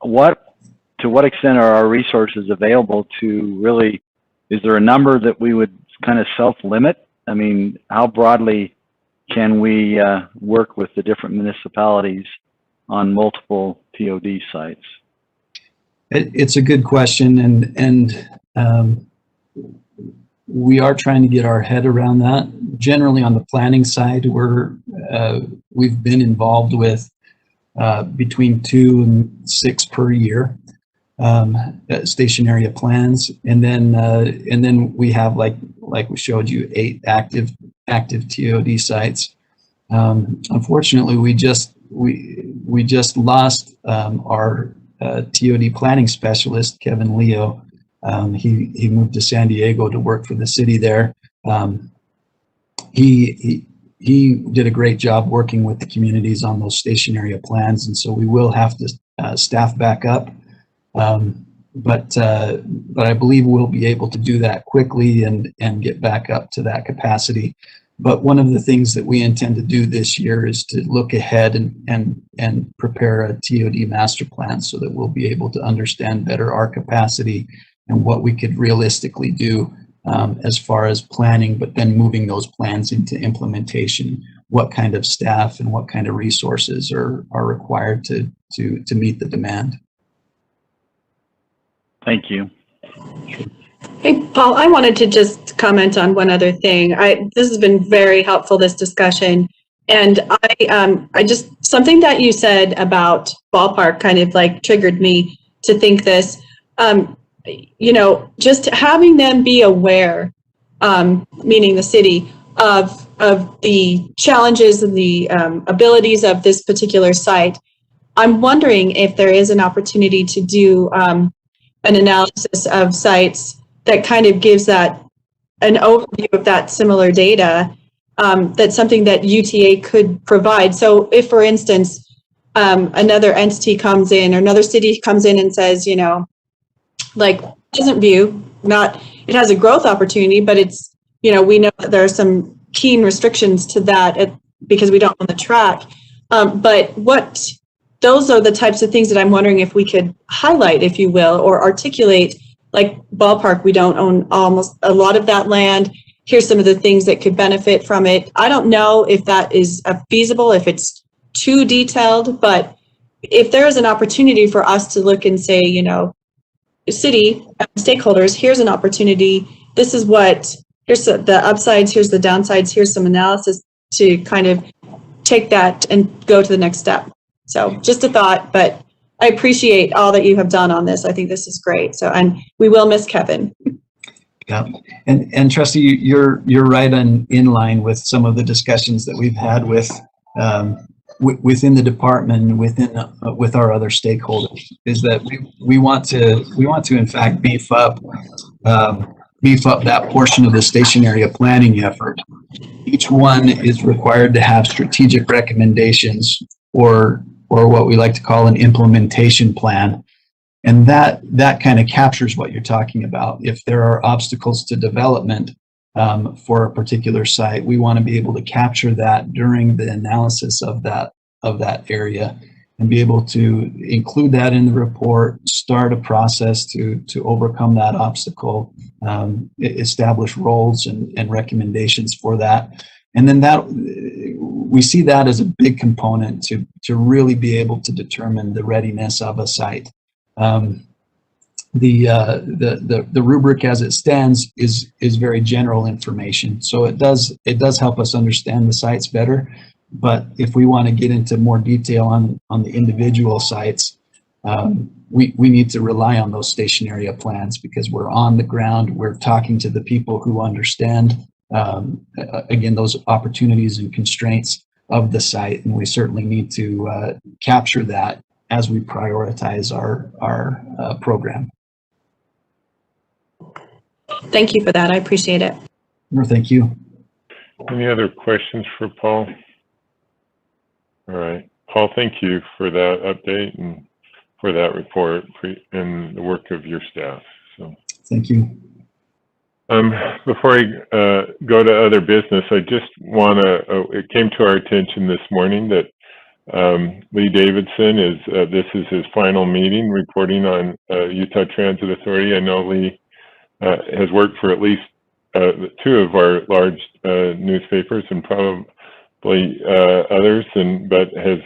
to what extent are our resources available to really, is there a number that we would kind of self-limit? I mean, how broadly can we work with the different municipalities on multiple TOD sites? It's a good question, and we are trying to get our head around that. Generally, on the planning side, we've been involved with between 2 and 6 per year station area plans, and then we have like we showed you 8 active TOD sites. Unfortunately, we just lost our TOD planning specialist, Kevin Leo. He moved to San Diego to work for the city there. He did a great job working with the communities on those station area plans, and so we will have to staff back up. But I believe we'll be able to do that quickly and get back up to that capacity. But one of the things that we intend to do this year is to look ahead and prepare a TOD master plan so that we'll be able to understand better our capacity and what we could realistically do as far as planning, but then moving those plans into implementation. What kind of staff and what kind of resources are required to meet the demand. Thank you. Hey, Paul, I wanted to just comment on one other thing. This has been very helpful, this discussion. And I just, something that you said about ballpark kind of like triggered me to think this, you know, just having them be aware, meaning the city, of the challenges and the abilities of this particular site. I'm wondering if there is an opportunity to do an analysis of sites that kind of gives that an overview of that similar data. That's something that UTA could provide. So if, for instance, another entity comes in or another city comes in and says, you know, like Pleasant View, it has a growth opportunity, but it's, you know, we know that there are some keen restrictions to that because we don't own the track. But those are the types of things that I'm wondering if we could highlight, if you will, or articulate. Like ballpark, we don't own almost a lot of that land. Here's some of the things that could benefit from it. I don't know if that is feasible, if it's too detailed, but if there is an opportunity for us to look and say, you know, city stakeholders, here's an opportunity. This is here's the upsides, here's the downsides, here's some analysis to kind of take that and go to the next step. So just a thought, but I appreciate all that you have done on this. I think this is great. So, and we will miss Kevin. Yeah, and Trustee, you're right in line with some of the discussions that we've had within the department, with our other stakeholders, is that we want to in fact beef up that portion of the station area planning effort. Each one is required to have strategic recommendations or what we like to call an implementation plan. And that kind of captures what you're talking about. If there are obstacles to development for a particular site, we want to be able to capture that during the analysis of that area and be able to include that in the report, start a process to overcome that obstacle, establish roles and recommendations for that. And then we see that as a big component to really be able to determine the readiness of a site. The rubric as it stands is very general information, so it does help us understand the sites better. But if we want to get into more detail on the individual sites, we need to rely on those station area plans because we're on the ground, we're talking to the people who understand, again, those opportunities and constraints of the site, and we certainly need to capture that as we prioritize our program. Thank you for that. I appreciate it. No, thank you. Any other questions for Paul? All right, Paul, thank you for that update and for that report and the work of your staff. So thank you. Before I go to other business, I just want to, it came to our attention this morning that Lee Davidson this is his final meeting reporting on Utah Transit Authority. I know Lee has worked for at least two of our large newspapers and probably others, but has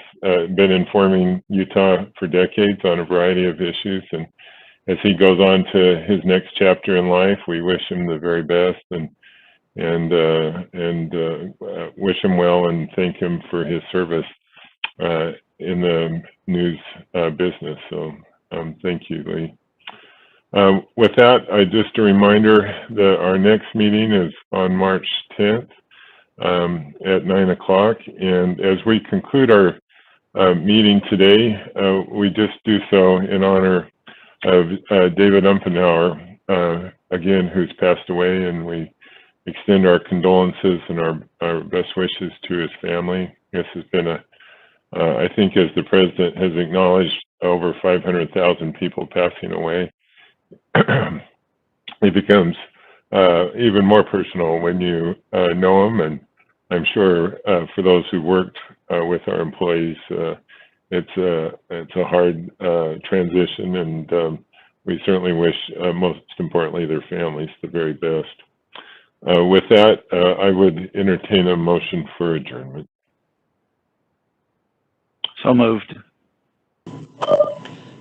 been informing Utah for decades on a variety of issues. And as he goes on to his next chapter in life, we wish him the very best and wish him well and thank him for his service in the news business. So thank you, Lee. With that, just a reminder that our next meeting is on March 10th at 9 o'clock. And as we conclude our meeting today, we just do so in honor of David Umpenhauer, again, who's passed away, and we extend our condolences and our best wishes to his family. This has been I think as the president has acknowledged, over 500,000 people passing away. It becomes even more personal when you know them, and I'm sure for those who worked with our employees, it's a hard transition, and we certainly wish, most importantly, their families the very best. With that, I would entertain a motion for adjournment. So moved.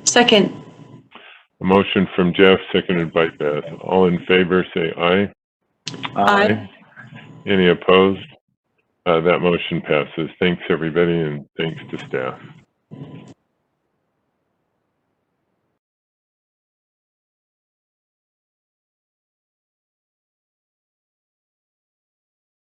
Second. A motion from Jeff, seconded by Beth. All in favor, say aye. Aye. Any opposed? That motion passes. Thanks, everybody, and thanks to staff.